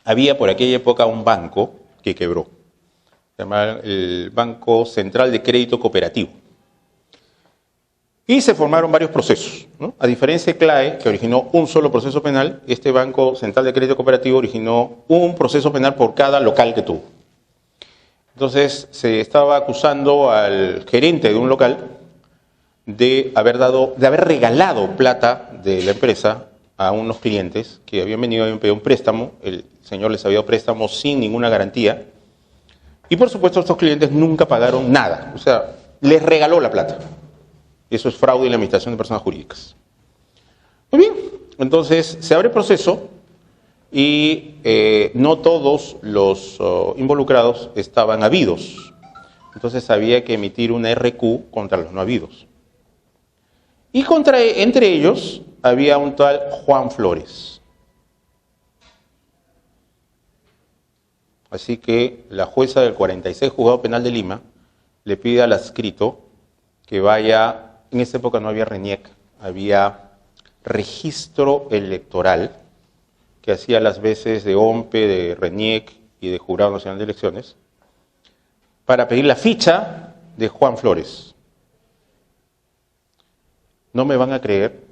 Speaker 2: Había por aquella época un banco que quebró, se llamaba el Banco Central de Crédito Cooperativo. Y se formaron varios procesos, ¿no? A diferencia de CLAE, que originó un solo proceso penal, este Banco Central de Crédito Cooperativo originó un proceso penal por cada local que tuvo. Entonces se estaba acusando al gerente de un local de haber regalado plata de la empresa a unos clientes que habían venido y habían pedido un préstamo. El señor les había dado préstamo sin ninguna garantía. Y por supuesto estos clientes nunca pagaron nada. O sea, les regaló la plata. Eso es fraude en la administración de personas jurídicas. Muy bien, entonces se abre proceso y no todos los involucrados estaban habidos. Entonces había que emitir una RQ contra los no habidos. Y entre ellos había un tal Juan Flores. Así que la jueza del 46 Juzgado Penal de Lima le pide al adscrito que vaya. En esa época no había RENIEC, había registro electoral que hacía las veces de OMPE, de RENIEC y de Jurado Nacional de Elecciones, para pedir la ficha de Juan Flores. No me van a creer,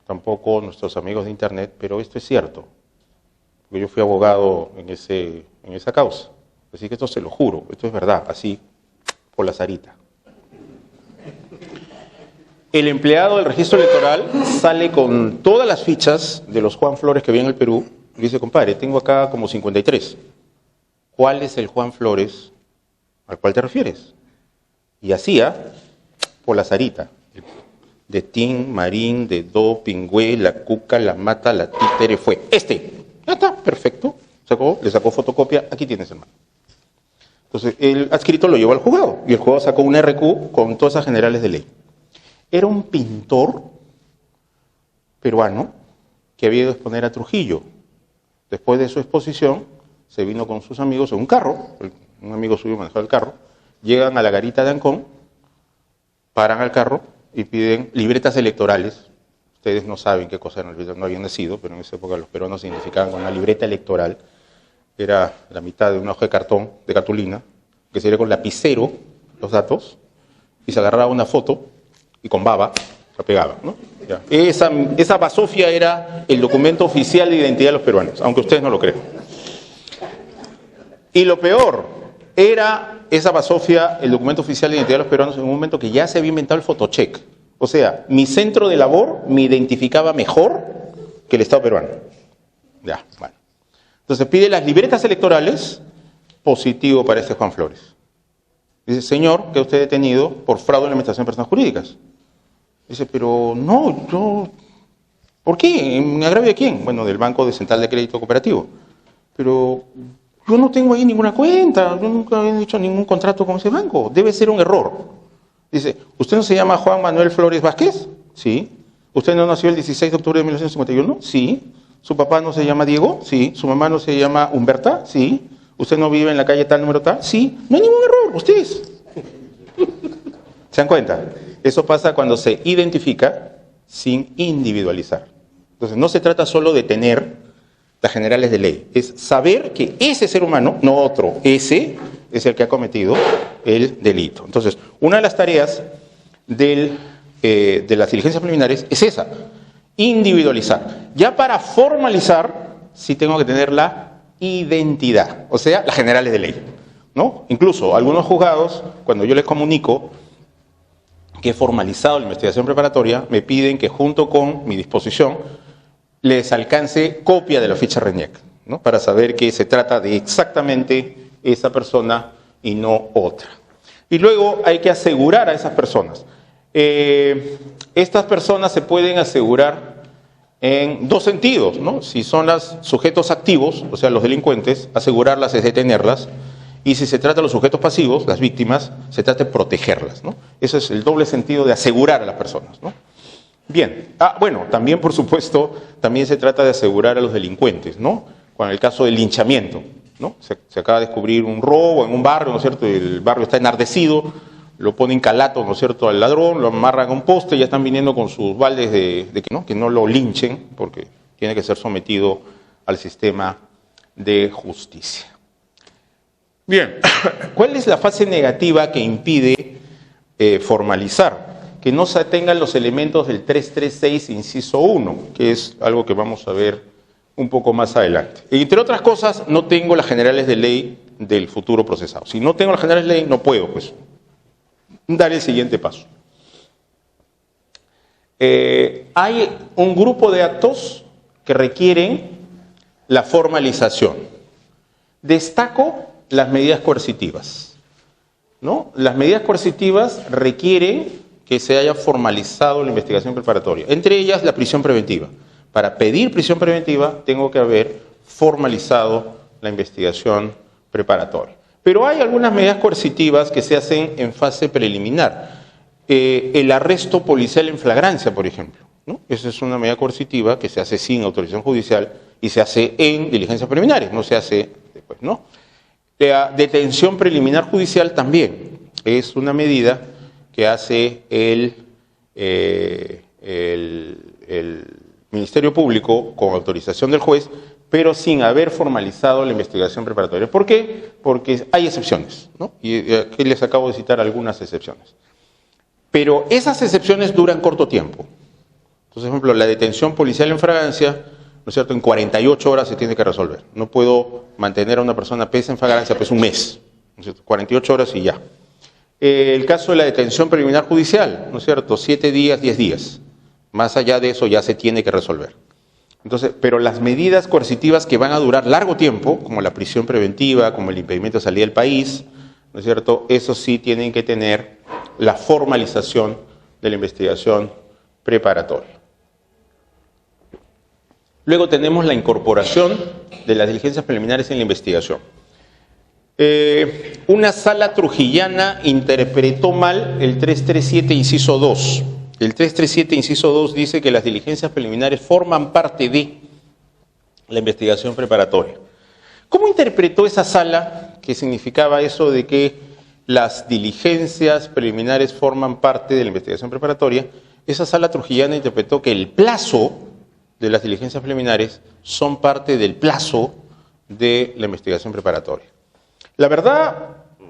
Speaker 2: tampoco nuestros amigos de internet, pero esto es cierto, porque yo fui abogado en esa causa. Así que esto se lo juro, esto es verdad, así por la zarita. El empleado del registro electoral sale con todas las fichas de los Juan Flores que había en el Perú y dice, compadre, tengo acá como 53. ¿Cuál es el Juan Flores al cual te refieres? Y hacía por la zarita. De Tin, Marín, de Do, Pingüe, la Cuca, la Mata, la Títere, fue. Ya está, perfecto. Le sacó fotocopia, aquí tienes, hermano. Entonces, el adscrito lo llevó al juzgado y el juzgado sacó un RQ con todas esas generales de ley. Era un pintor peruano que había ido a exponer a Trujillo. Después de su exposición, se vino con sus amigos en un carro, un amigo suyo manejaba el carro, llegan a la garita de Ancón, paran al carro y piden libretas electorales. Ustedes no saben qué cosa eran, no habían nacido, pero en esa época los peruanos se identificaban con una libreta electoral. Era la mitad de una hoja de cartón, de cartulina, que se iba con lapicero los datos, y se agarraba una foto, y con baba la pegaba, ¿no? Ya. Esa basofia era el documento oficial de identidad de los peruanos, aunque ustedes no lo crean. Y lo peor, era esa basofia, el documento oficial de identidad de los peruanos, en un momento que ya se había inventado el fotocheck. O sea, mi centro de labor me identificaba mejor que el Estado peruano. Ya, bueno. Entonces pide las libretas electorales, positivo para este Juan Flores. Dice, señor, que usted detenido por fraude en la administración de personas jurídicas. Dice, pero no, yo... ¿Por qué? ¿Me agravio de quién? Bueno, del Banco Central de Crédito Cooperativo. Pero yo no tengo ahí ninguna cuenta, yo nunca he hecho ningún contrato con ese banco. Debe ser un error. Dice, ¿usted no se llama Juan Manuel Flores Vázquez? Sí. ¿Usted no nació el 16 de octubre de 1951? Sí. ¿Su papá no se llama Diego? Sí. ¿Su mamá no se llama Humberta? Sí. ¿Usted no vive en la calle tal número tal? Sí. No hay ningún error, ustedes. ¿Se dan cuenta? Eso pasa cuando se identifica sin individualizar. Entonces, no se trata solo de tener las generales de ley, es saber que ese ser humano, no otro, ese es el que ha cometido el delito. Entonces, una de las tareas del de las diligencias preliminares es esa, individualizar. Ya para formalizar, sí tengo que tener la identidad, o sea, las generales de ley, ¿no? Incluso algunos juzgados, cuando yo les comunico que he formalizado la investigación preparatoria, me piden que junto con mi disposición les alcance copia de la ficha RENIEC, ¿no? Para saber que se trata de exactamente esa persona y no otra. Y luego hay que asegurar a esas personas. Estas personas se pueden asegurar en dos sentidos, ¿no? Si son los sujetos activos, o sea, los delincuentes, asegurarlas es detenerlas. Y si se trata de los sujetos pasivos, las víctimas, se trata de protegerlas, ¿no? Ese es el doble sentido de asegurar a las personas, ¿no? Bien. Bueno, también, por supuesto, también se trata de asegurar a los delincuentes, ¿no? Con el caso del linchamiento, ¿no? Se acaba de descubrir un robo en un barrio, ¿no es cierto? El barrio está enardecido, lo ponen calato, ¿no es cierto?, al ladrón, lo amarran a un poste y ya están viniendo con sus baldes que no lo linchen, porque tiene que ser sometido al sistema de justicia. Bien, ¿cuál es la fase negativa que impide formalizar? Que no se tengan los elementos del 336, inciso 1, que es algo que vamos a ver un poco más adelante. Entre otras cosas, no tengo las generales de ley del futuro procesado. Si no tengo las generales de ley, no puedo, pues, dar el siguiente paso. Hay un grupo de actos que requieren la formalización. Destaco las medidas coercitivas, ¿no? Las medidas coercitivas requieren que se haya formalizado la investigación preparatoria. Entre ellas, la prisión preventiva. Para pedir prisión preventiva, tengo que haber formalizado la investigación preparatoria. Pero hay algunas medidas coercitivas que se hacen en fase preliminar. El arresto policial en flagrancia, por ejemplo, ¿no? Esa es una medida coercitiva que se hace sin autorización judicial y se hace en diligencias preliminares, no se hace después, ¿no? La detención preliminar judicial también es una medida que hace el Ministerio Público con autorización del juez, pero sin haber formalizado la investigación preparatoria. ¿Por qué? Porque hay excepciones, ¿no? Y aquí les acabo de citar algunas excepciones. Pero esas excepciones duran corto tiempo. Entonces, por ejemplo, la detención policial en flagrancia, ¿no es cierto?, en 48 horas se tiene que resolver. No puedo mantener a una persona presa en flagrancia pues un mes, ¿no es cierto?, 48 horas y ya. El caso de la detención preliminar judicial, ¿no es cierto?, 7 días, 10 días. Más allá de eso ya se tiene que resolver. Entonces, pero las medidas coercitivas que van a durar largo tiempo, como la prisión preventiva, como el impedimento de salida del país, ¿no es cierto?, eso sí tienen que tener la formalización de la investigación preparatoria. Luego tenemos la incorporación de las diligencias preliminares en la investigación. Una sala trujillana interpretó mal el 337, inciso 2. El 337, inciso 2 dice que las diligencias preliminares forman parte de la investigación preparatoria. ¿Cómo interpretó esa sala que significaba eso de que las diligencias preliminares forman parte de la investigación preparatoria? Esa sala trujillana interpretó que el plazo de las diligencias preliminares son parte del plazo de la investigación preparatoria. La verdad,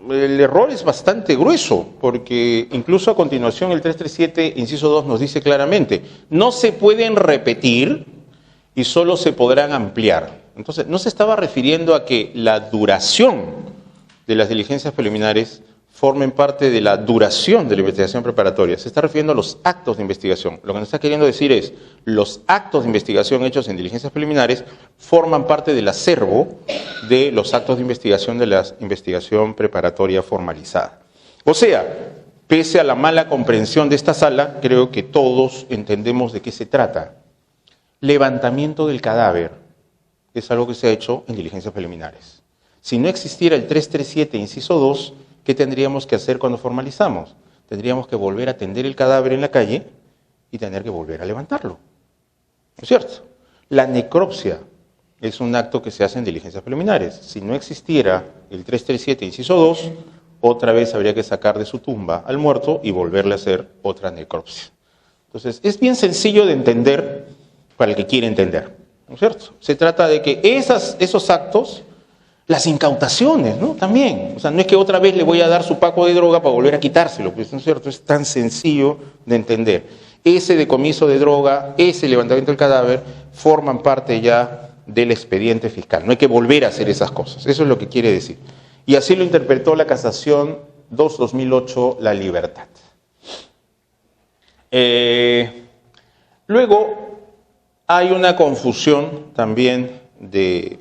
Speaker 2: el error es bastante grueso, porque incluso a continuación el 337, inciso 2, nos dice claramente, no se pueden repetir y solo se podrán ampliar. Entonces, no se estaba refiriendo a que la duración de las diligencias preliminares formen parte de la duración de la investigación preparatoria. Se está refiriendo a los actos de investigación. Lo que nos está queriendo decir es, los actos de investigación hechos en diligencias preliminares forman parte del acervo de los actos de investigación de la investigación preparatoria formalizada. O sea, pese a la mala comprensión de esta sala, creo que todos entendemos de qué se trata. Levantamiento del cadáver es algo que se ha hecho en diligencias preliminares. Si no existiera el 337, inciso 2, ¿qué tendríamos que hacer cuando formalizamos? Tendríamos que volver a tender el cadáver en la calle y tener que volver a levantarlo. ¿No es cierto? La necropsia es un acto que se hace en diligencias preliminares. Si no existiera el 337, inciso 2, otra vez habría que sacar de su tumba al muerto y volverle a hacer otra necropsia. Entonces, es bien sencillo de entender para el que quiere entender. ¿No es cierto? Se trata de que esos actos, Las incautaciones, ¿no? También. O sea, no es que otra vez le voy a dar su paco de droga para volver a quitárselo, pues, ¿no es cierto? Es tan sencillo de entender. Ese decomiso de droga, ese levantamiento del cadáver, forman parte ya del expediente fiscal. No hay que volver a hacer esas cosas. Eso es lo que quiere decir. Y así lo interpretó la Casación 2-2008, La Libertad. Luego, hay una confusión también de,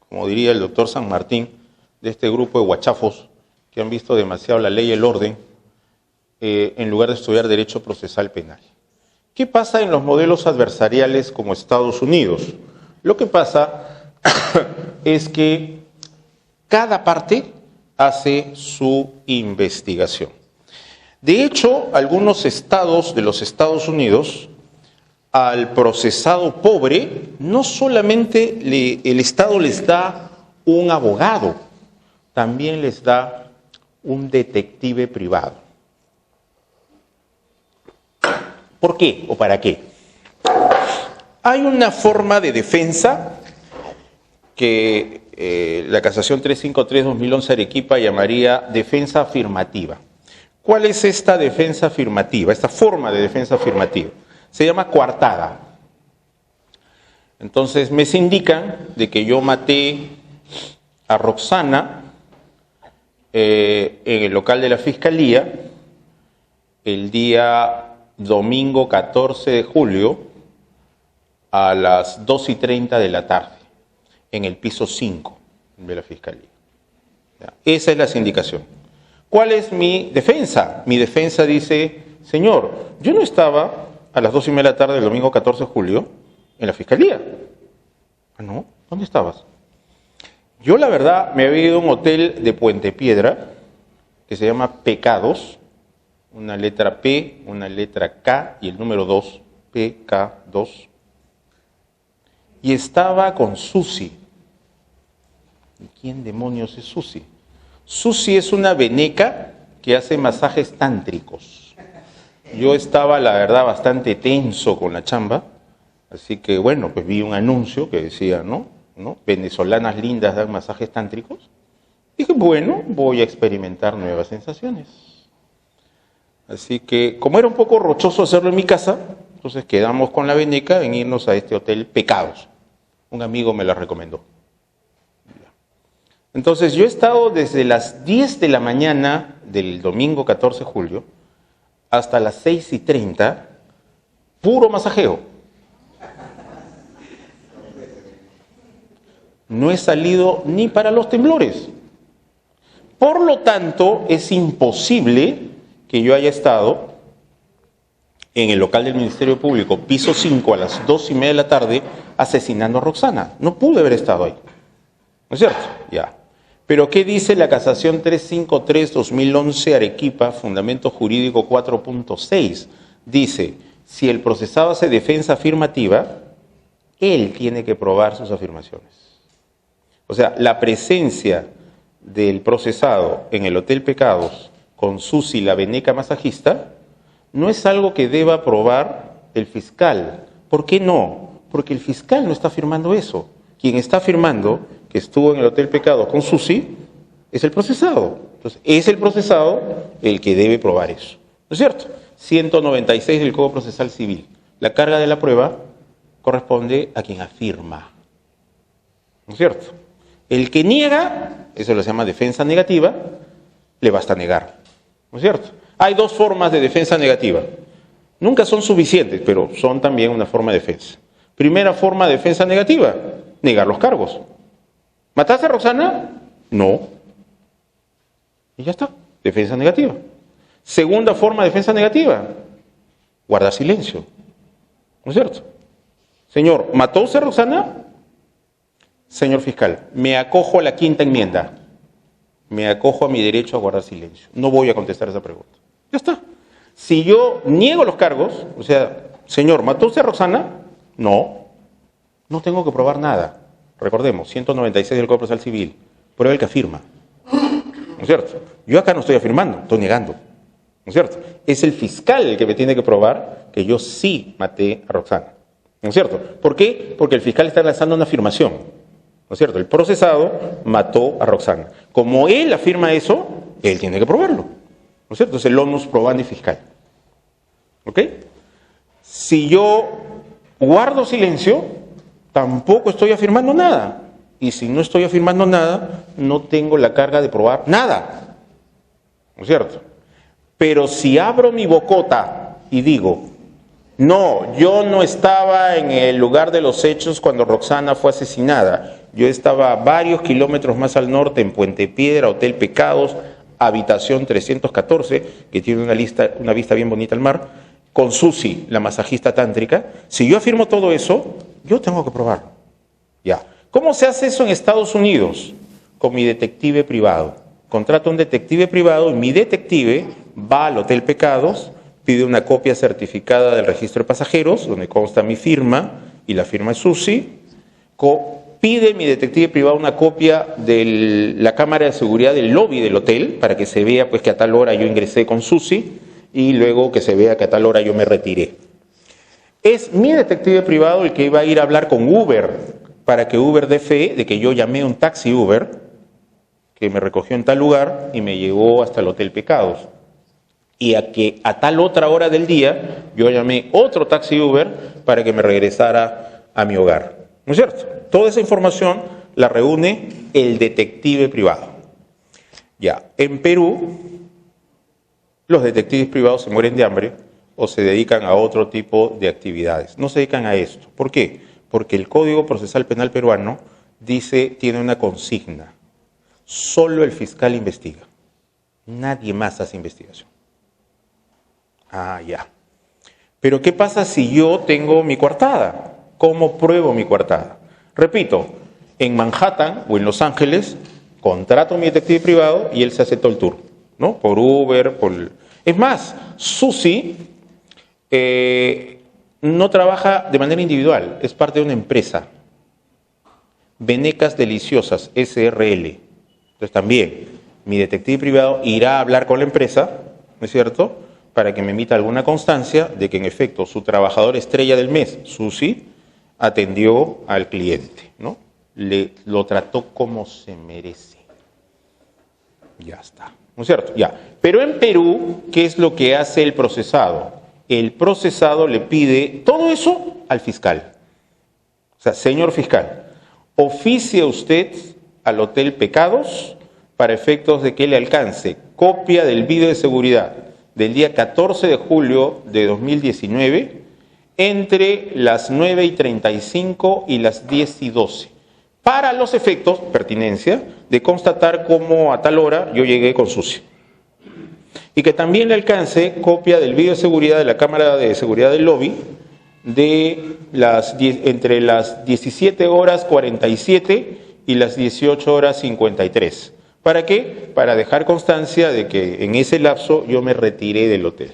Speaker 2: como diría el doctor San Martín, de este grupo de guachafos que han visto demasiado la ley y el orden en lugar de estudiar derecho procesal penal. ¿Qué pasa en los modelos adversariales como Estados Unidos? Lo que pasa es que cada parte hace su investigación. De hecho, algunos estados de los Estados Unidos, al procesado pobre, no solamente el Estado les da un abogado, también les da un detective privado. ¿Por qué o para qué? Hay una forma de defensa que la Casación 353-2011 Arequipa llamaría defensa afirmativa. ¿Cuál es esta defensa afirmativa, esta forma de defensa afirmativa? Se llama coartada. Entonces me indican de que yo maté a Roxana en el local de la Fiscalía el día domingo 14 de julio a las 2:30 de la tarde en el piso 5 de la Fiscalía. Esa es la sindicación. ¿Cuál es mi defensa? Mi defensa dice, señor, yo no estaba a las 2:30 de la tarde del domingo 14 de julio en la Fiscalía. ¿Ah, no? ¿Dónde estabas? Yo, la verdad, me había ido a un hotel de Puente Piedra que se llama Pecados, una letra P, una letra K y el número 2, PK2. Y estaba con Susi. ¿Y quién demonios es Susi? Susi es una veneca que hace masajes tántricos. Yo estaba, la verdad, bastante tenso con la chamba, así que, bueno, pues vi un anuncio que decía, ¿no? Venezolanas lindas dan masajes tántricos. Dije, bueno, voy a experimentar nuevas sensaciones. Así que, como era un poco rochoso hacerlo en mi casa, entonces quedamos con la veneca en irnos a este hotel Pecados. Un amigo me la recomendó. Entonces, yo he estado desde las 10 de la mañana del domingo 14 de julio hasta las 6:30, puro masajeo. No he salido ni para los temblores. Por lo tanto, es imposible que yo haya estado en el local del Ministerio Público, piso 5, a las 2:30 de la tarde, asesinando a Roxana. No pude haber estado ahí. ¿No es cierto? Ya. Pero ¿qué dice la Casación 353-2011 Arequipa, Fundamento Jurídico 4.6? Dice, si el procesado hace defensa afirmativa, él tiene que probar sus afirmaciones. O sea, la presencia del procesado en el Hotel Pecados con Susi, la veneca masajista, no es algo que deba probar el fiscal. ¿Por qué no? Porque el fiscal no está afirmando eso. Quien está afirmando que estuvo en el Hotel Pecados con Susi es el procesado. Entonces, es el procesado el que debe probar eso. ¿No es cierto? 196 del Código Procesal Civil. La carga de la prueba corresponde a quien afirma. ¿No es cierto? El que niega, eso lo se llama defensa negativa, le basta negar. ¿No es cierto? Hay dos formas de defensa negativa. Nunca son suficientes, pero son también una forma de defensa. Primera forma de defensa negativa, negar los cargos. ¿Mataste a Roxana? No. Y ya está, defensa negativa. Segunda forma de defensa negativa, guardar silencio. ¿No es cierto? Señor, ¿mató usted a Roxana? Señor fiscal, me acojo a la quinta enmienda. Me acojo a mi derecho a guardar silencio. No voy a contestar esa pregunta. Ya está. Si yo niego los cargos, o sea, señor, ¿mató usted a Roxana? No. No tengo que probar nada. Recordemos, 196 del Código Procesal Civil. Prueba el que afirma. ¿No es cierto? Yo acá no estoy afirmando, estoy negando. ¿No es cierto? Es el fiscal el que me tiene que probar que yo sí maté a Roxana. ¿No es cierto? ¿Por qué? Porque el fiscal está lanzando una afirmación. ¿no es cierto? El procesado mató a Roxana. Como él afirma eso, él tiene que probarlo, ¿no es cierto? Es el onus probandi fiscal. ¿Ok? Si yo guardo silencio, tampoco estoy afirmando nada. Y si no estoy afirmando nada, no tengo la carga de probar nada, ¿no es cierto? Pero si abro mi bocota y digo, no, yo no estaba en el lugar de los hechos cuando Roxana fue asesinada. Yo estaba varios kilómetros más al norte, en Puente Piedra, Hotel Pecados, habitación 314, que tiene una vista bien bonita al mar, con Susi, la masajista tántrica. Si yo afirmo todo eso, yo tengo que probarlo. Ya. ¿Cómo se hace eso en Estados Unidos? Con mi detective privado. Contrato a un detective privado y mi detective va al Hotel Pecados, pide una copia certificada del registro de pasajeros, donde consta mi firma y la firma de Susi. Pide mi detective privado una copia de la cámara de seguridad del lobby del hotel, para que se vea pues que a tal hora yo ingresé con Susi y luego que se vea que a tal hora yo me retiré. Es mi detective privado el que iba a ir a hablar con Uber, para que Uber dé fe de que yo llamé a un taxi Uber, que me recogió en tal lugar y me llevó hasta el Hotel Pecados. Y a tal otra hora del día yo llamé otro taxi Uber para que me regresara a mi hogar. ¿No es cierto? Toda esa información la reúne el detective privado. Ya, en Perú, los detectives privados se mueren de hambre o se dedican a otro tipo de actividades. No se dedican a esto. ¿Por qué? Porque el Código Procesal Penal peruano tiene una consigna. Solo el fiscal investiga. Nadie más hace investigación. Ah, ya. Pero ¿qué pasa si yo tengo mi coartada? ¿Cómo pruebo mi coartada? Repito, en Manhattan o en Los Ángeles, contrato a mi detective privado y él se hace todo el tour, ¿no? Por Uber, Es más, Susi no trabaja de manera individual, es parte de una empresa. Venecas Deliciosas, SRL. Entonces también, mi detective privado irá a hablar con la empresa, ¿no es cierto?, para que me emita alguna constancia de que en efecto su trabajador estrella del mes, Susi, atendió al cliente, ¿no? Lo trató como se merece. Ya está, ¿no es cierto? Ya. Pero en Perú, ¿qué es lo que hace el procesado? El procesado le pide todo eso al fiscal. O sea, señor fiscal, oficie usted al Hotel Pecados para efectos de que le alcance copia del video de seguridad del día 14 de julio de 2019 entre las 9:35 y las 10:12, para los efectos, pertinencia, de constatar cómo a tal hora yo llegué con Susi. Y que también le alcance copia del video de seguridad de la cámara de seguridad del lobby entre las 17:47 y las 18:53. ¿Para qué? Para dejar constancia de que en ese lapso yo me retiré del hotel.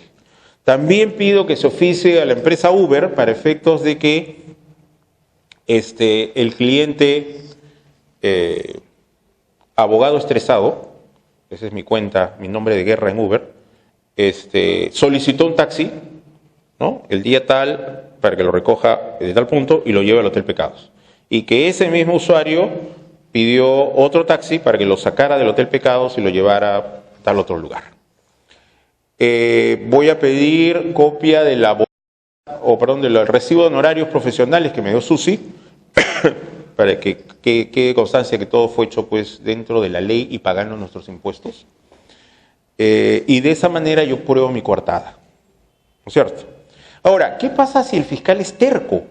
Speaker 2: También pido que se oficie a la empresa Uber para efectos de que el cliente, abogado estresado, esa es mi cuenta, mi nombre de guerra en Uber, solicitó un taxi, ¿no?, el día tal para que lo recoja de tal punto y lo lleve al Hotel Pecados. Y que ese mismo usuario pidió otro taxi para que lo sacara del Hotel Pecados y lo llevara a tal otro lugar. Voy a pedir copia de del recibo de honorarios profesionales que me dio Susi para que quede constancia que todo fue hecho pues dentro de la ley y pagando nuestros impuestos. Y de esa manera yo pruebo mi coartada, ¿no es cierto? Ahora, ¿qué pasa si el fiscal es terco?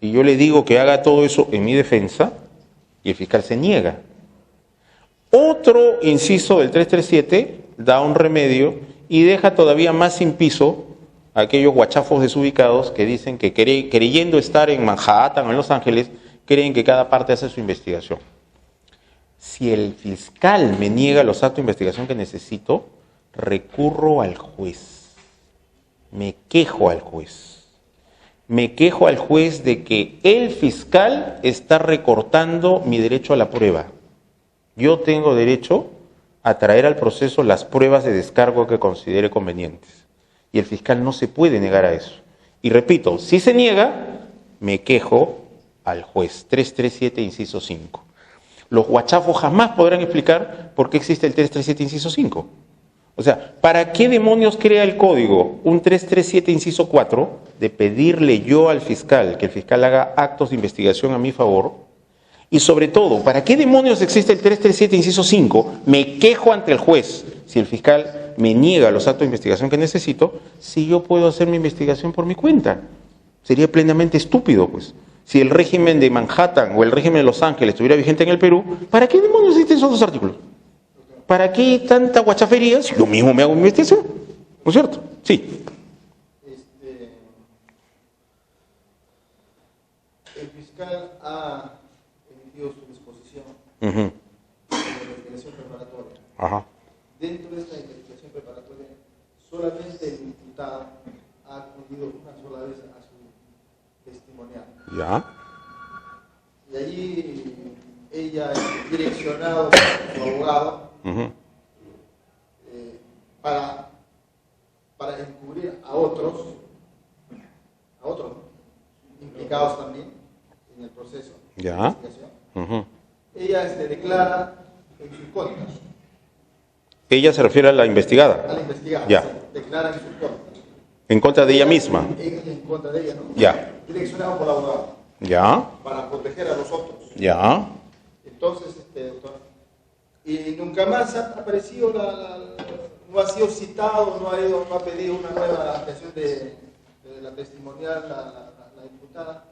Speaker 2: Y yo le digo que haga todo eso en mi defensa y el fiscal se niega. Otro inciso del 337 da un remedio y deja todavía más sin piso a aquellos guachafos desubicados que dicen que creyendo estar en Manhattan o en Los Ángeles, creen que cada parte hace su investigación. Si el fiscal me niega los actos de investigación que necesito, recurro al juez. Me quejo al juez. Me quejo al juez de que el fiscal está recortando mi derecho a la prueba. Yo tengo derecho a traer al proceso las pruebas de descargo que considere convenientes. Y el fiscal no se puede negar a eso. Y repito, si se niega, me quejo al juez. 337, inciso 5. Los guachafos jamás podrán explicar por qué existe el 337, inciso 5. O sea, ¿para qué demonios crea el código un 337, inciso 4, de pedirle yo al fiscal que el fiscal haga actos de investigación a mi favor? Y sobre todo, ¿para qué demonios existe el 337, inciso 5? Me quejo ante el juez si el fiscal me niega los actos de investigación que necesito, si yo puedo hacer mi investigación por mi cuenta. Sería plenamente estúpido, pues. Si el régimen de Manhattan o el régimen de Los Ángeles estuviera vigente en el Perú, ¿para qué demonios existen esos dos artículos? ¿Para qué tanta guachafería si yo mismo me hago mi investigación? ¿No es cierto? Sí.
Speaker 3: El fiscal ha emitido su disposición
Speaker 2: Uh-huh.
Speaker 3: de la investigación preparatoria.
Speaker 2: Ajá.
Speaker 3: Dentro de esta investigación preparatoria, solamente el imputado ha acudido una sola vez a su testimonial.
Speaker 2: Ya.
Speaker 3: Y allí ella ha direccionado a su abogado
Speaker 2: Uh-huh.
Speaker 3: para encubrir a otros implicados también en el proceso de
Speaker 2: Ya.
Speaker 3: investigación.
Speaker 2: Uh-huh.
Speaker 3: Ella declara en su contra.
Speaker 2: Ella se refiere a la investigada.
Speaker 3: A la investigada.
Speaker 2: Ya.
Speaker 3: Sí, declara en su contra.
Speaker 2: En contra de ella misma.
Speaker 3: En contra de ella, ¿no?
Speaker 2: Ya.
Speaker 3: Direccionado por el abogado.
Speaker 2: Ya.
Speaker 3: Para proteger a los otros.
Speaker 2: Ya.
Speaker 3: Entonces, doctor, y nunca más ha aparecido, no ha sido citado, no ha pedido una nueva ampliación de la testimonial, la imputada.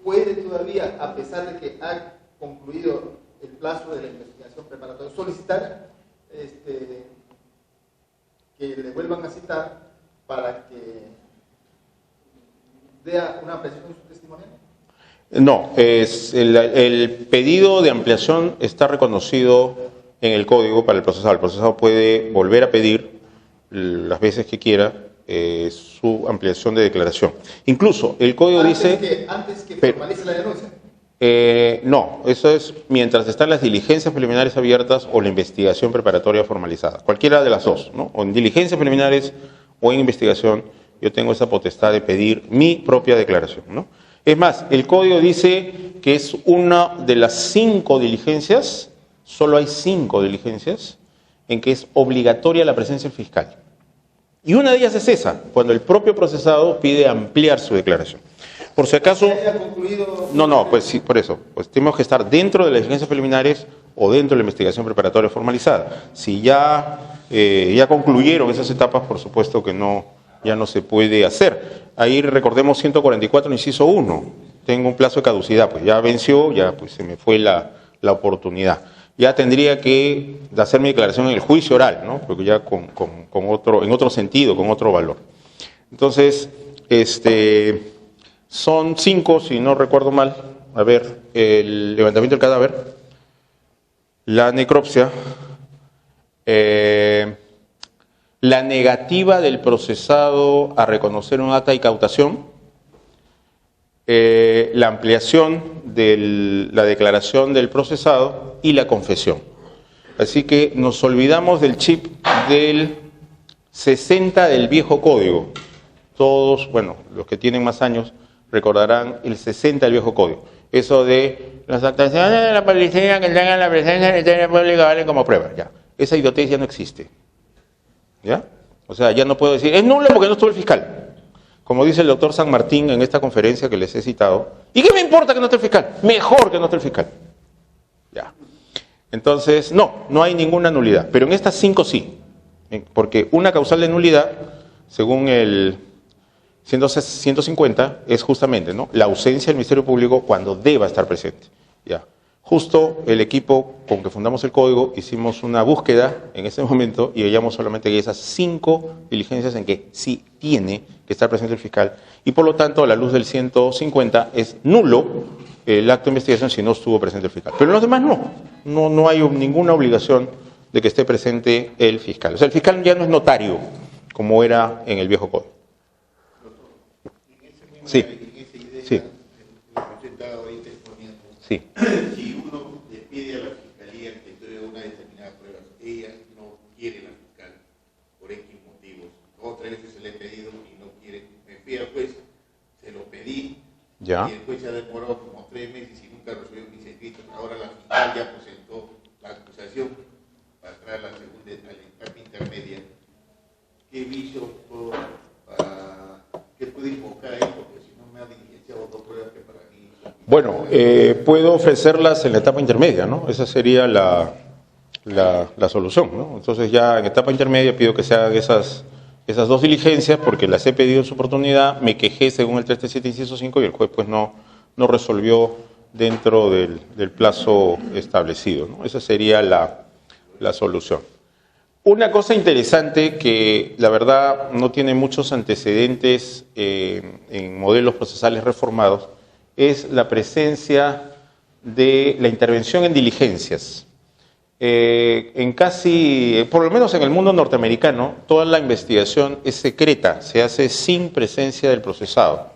Speaker 3: Puede todavía, a pesar de que ha concluido el plazo de la investigación preparatoria, solicitar que le vuelvan a citar para que dé una ampliación de su testimonial.
Speaker 2: No, el pedido de ampliación está reconocido en el código para el procesado. El procesado puede volver a pedir las veces que quiera su ampliación de declaración. Incluso el código dice...
Speaker 3: Antes que formalice la denuncia.
Speaker 2: No, eso es mientras están las diligencias preliminares abiertas o la investigación preparatoria formalizada. Cualquiera de las dos, ¿no? O en diligencias preliminares o en investigación, yo tengo esa potestad de pedir mi propia declaración, ¿no? Es más, el código dice que es una de las 5 diligencias, solo hay 5 diligencias, en que es obligatoria la presencia del fiscal. Y una de ellas es esa, cuando el propio procesado pide ampliar su declaración. Por si acaso... No, pues sí, por eso. Pues tenemos que estar dentro de las diligencias preliminares o dentro de la investigación preparatoria formalizada. Si ya concluyeron esas etapas, por supuesto que ya no se puede hacer. Ahí recordemos 144, inciso 1. Tengo un plazo de caducidad, pues ya venció, ya pues se me fue la oportunidad. Ya tendría que hacer mi declaración en el juicio oral, ¿no? Porque ya en otro sentido, con otro valor. Entonces, son 5, si no recuerdo mal. A ver, el levantamiento del cadáver, la necropsia, la negativa del procesado a reconocer un acta de incautación, la ampliación de la declaración del procesado y la confesión. Así que nos olvidamos del chip del 60 del viejo código. Todos, bueno, los que tienen más años recordarán el 60 del viejo código. Eso de las actuaciones de la policía que tengan la presencia del Ministerio Público valen como prueba. Ya. Esa idiotez ya no existe. ¿Ya? O sea, ya no puedo decir, es nulo porque no estuvo el fiscal. Como dice el doctor San Martín en esta conferencia que les he citado. ¿Y qué me importa que no esté el fiscal? Mejor que no esté el fiscal. Ya. Entonces, no hay ninguna nulidad. Pero en estas 5 sí. Porque una causal de nulidad, según el 150, es justamente, ¿no?, la ausencia del Ministerio Público cuando deba estar presente. Ya. Justo el equipo con que fundamos el código hicimos una búsqueda en ese momento y hallamos solamente que esas 5 diligencias en que sí tiene que estar presente el fiscal y por lo tanto a la luz del 150 es nulo el acto de investigación si no estuvo presente el fiscal. Pero en los demás no hay ninguna obligación de que esté presente el fiscal. O sea, el fiscal ya no es notario como era en el viejo código. Sí. Sí. Sí.
Speaker 4: Si uno le pide a la fiscalía que entregue una determinada prueba, ella no quiere la fiscal por X motivos. Otras veces se le he pedido y no quiere. Me fui al juez, se lo pedí,
Speaker 2: Ya.
Speaker 4: Y el juez se ha demorado como 3 meses y nunca resolvió mis escritos. Ahora la fiscal ya presentó la acusación para entrar a la etapa intermedia. ¿Qué vicio qué puede invocar ahí? Porque si no me ha diligenciado 2 pruebas que para mí...
Speaker 2: Bueno, puedo ofrecerlas en la etapa intermedia, ¿no? Esa sería la solución, ¿no? Entonces ya en etapa intermedia pido que se hagan esas 2 diligencias porque las he pedido en su oportunidad, me quejé según el 337 inciso 5 y el juez pues no resolvió dentro del plazo establecido, ¿no? Esa sería la solución. Una cosa interesante que la verdad no tiene muchos antecedentes en modelos procesales reformados es la presencia de la intervención en diligencias. En casi, por lo menos en el mundo norteamericano, toda la investigación es secreta, se hace sin presencia del procesado.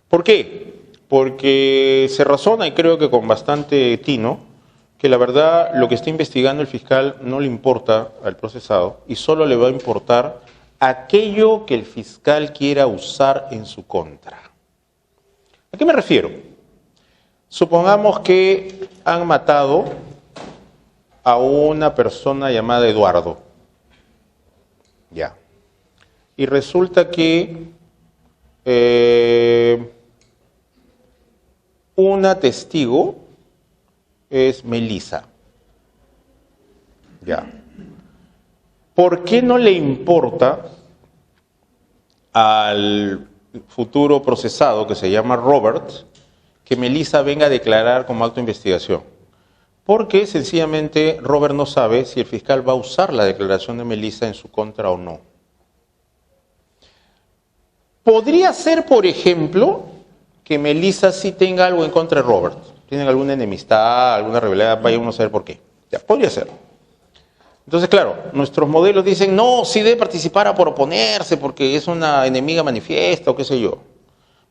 Speaker 2: ¿Por qué? Porque se razona, y creo que con bastante tino, que la verdad lo que está investigando el fiscal no le importa al procesado y solo le va a importar aquello que el fiscal quiera usar en su contra. ¿A qué me refiero? Supongamos que han matado a una persona llamada Eduardo. Ya. Y resulta que una testigo es Melissa. Ya. ¿Por qué no le importa al futuro procesado que se llama Robert que Melissa venga a declarar como acto de investigación? Porque sencillamente Robert no sabe si el fiscal va a usar la declaración de Melissa en su contra o no. Podría ser, por ejemplo, que Melissa sí tenga algo en contra de Robert. Tienen alguna enemistad, alguna rivalidad, vaya uno a saber por qué. Ya, podría ser. Entonces, claro, nuestros modelos dicen, no, sí debe participar por oponerse porque es una enemiga manifiesta o qué sé yo.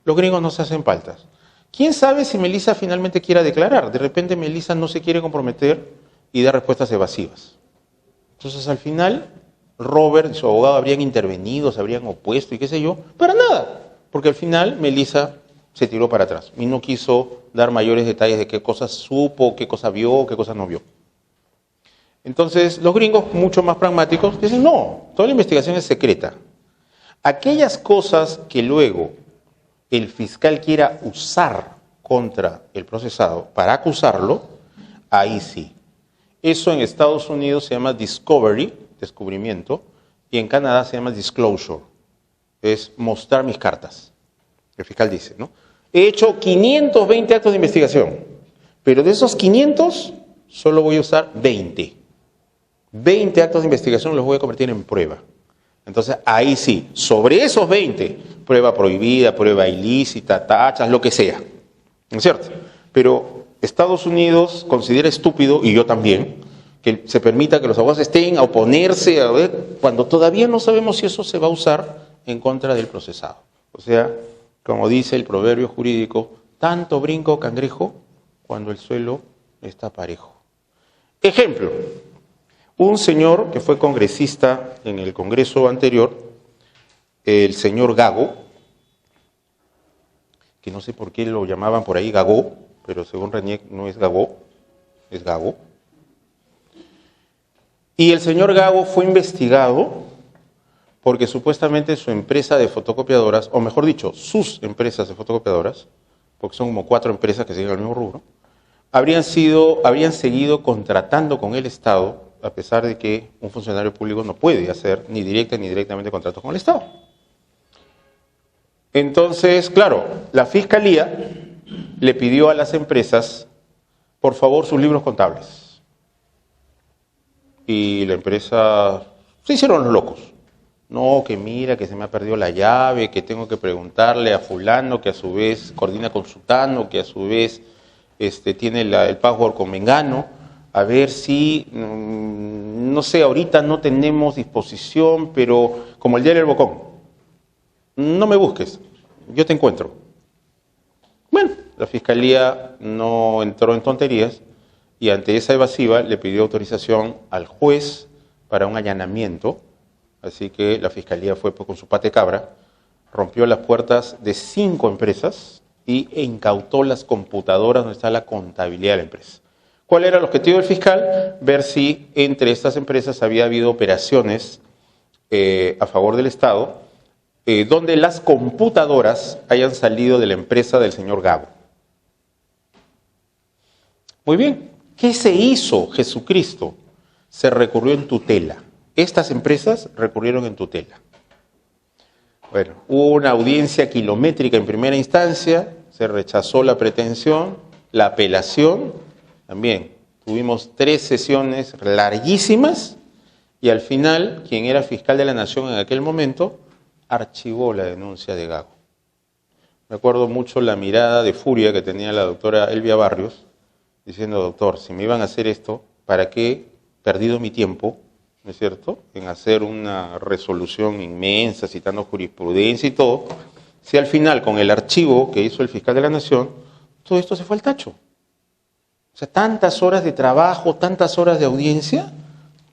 Speaker 2: Los gringos no se hacen paltas. ¿Quién sabe si Melissa finalmente quiera declarar? De repente Melissa no se quiere comprometer y da respuestas evasivas. Entonces, al final, Robert y su abogado habrían intervenido, se habrían opuesto y qué sé yo, para nada. Porque al final Melissa se tiró para atrás y no quiso dar mayores detalles de qué cosas supo, qué cosa vio, qué cosa no vio. Entonces, los gringos, mucho más pragmáticos, dicen, no, toda la investigación es secreta. Aquellas cosas que luego el fiscal quiera usar contra el procesado para acusarlo, ahí sí. Eso en Estados Unidos se llama discovery, descubrimiento, y en Canadá se llama disclosure, es mostrar mis cartas. El fiscal dice, ¿no? He hecho 520 actos de investigación, pero de esos 500 solo voy a usar 20. 20 actos de investigación los voy a convertir en prueba. Entonces, ahí sí, sobre esos 20, prueba prohibida, prueba ilícita, tachas, lo que sea. ¿No es cierto? Pero Estados Unidos considera estúpido, y yo también, que se permita que los abogados estén a oponerse a ver, cuando todavía no sabemos si eso se va a usar en contra del procesado. O sea, como dice el proverbio jurídico, tanto brinco cangrejo cuando el suelo está parejo. Ejemplo, un señor que fue congresista en el Congreso anterior, el señor Gago, que no sé por qué lo llamaban por ahí Gago, pero según Reñec no es Gago, es Gago. Y el señor Gago fue investigado porque supuestamente su empresa de fotocopiadoras, o mejor dicho, sus empresas de fotocopiadoras, porque son como 4 empresas que siguen al mismo rubro, habrían seguido contratando con el Estado, a pesar de que un funcionario público no puede hacer ni directa ni directamente contratos con el Estado. Entonces, claro, la Fiscalía le pidió a las empresas, por favor, sus libros contables. Y la empresa, se hicieron los locos. No, que mira, que se me ha perdido la llave, que tengo que preguntarle a fulano, que a su vez coordina con sutano, que a su vez tiene el password con mengano, a ver si, no sé, ahorita no tenemos disposición, pero como el diario El Bocón, no me busques, yo te encuentro. Bueno, la Fiscalía no entró en tonterías y ante esa evasiva le pidió autorización al juez para un allanamiento. Así que la Fiscalía fue con su pate cabra, rompió las puertas de 5 empresas e incautó las computadoras donde está la contabilidad de la empresa. ¿Cuál era el objetivo del fiscal? Ver si entre estas empresas había habido operaciones a favor del Estado, donde las computadoras hayan salido de la empresa del señor Gago. Muy bien, ¿qué se hizo? Jesucristo se recurrió en tutela. Estas empresas recurrieron en tutela. Bueno, hubo una audiencia kilométrica en primera instancia, se rechazó la pretensión, la apelación, también tuvimos 3 sesiones larguísimas y al final, quien era fiscal de la Nación en aquel momento, archivó la denuncia de Gago. Me acuerdo mucho la mirada de furia que tenía la doctora Elvia Barrios, diciendo, doctor, si me iban a hacer esto, ¿para qué he perdido mi tiempo, ¿no es cierto?, en hacer una resolución inmensa, citando jurisprudencia y todo, si al final, con el archivo que hizo el fiscal de la Nación, todo esto se fue al tacho. O sea, tantas horas de trabajo, tantas horas de audiencia,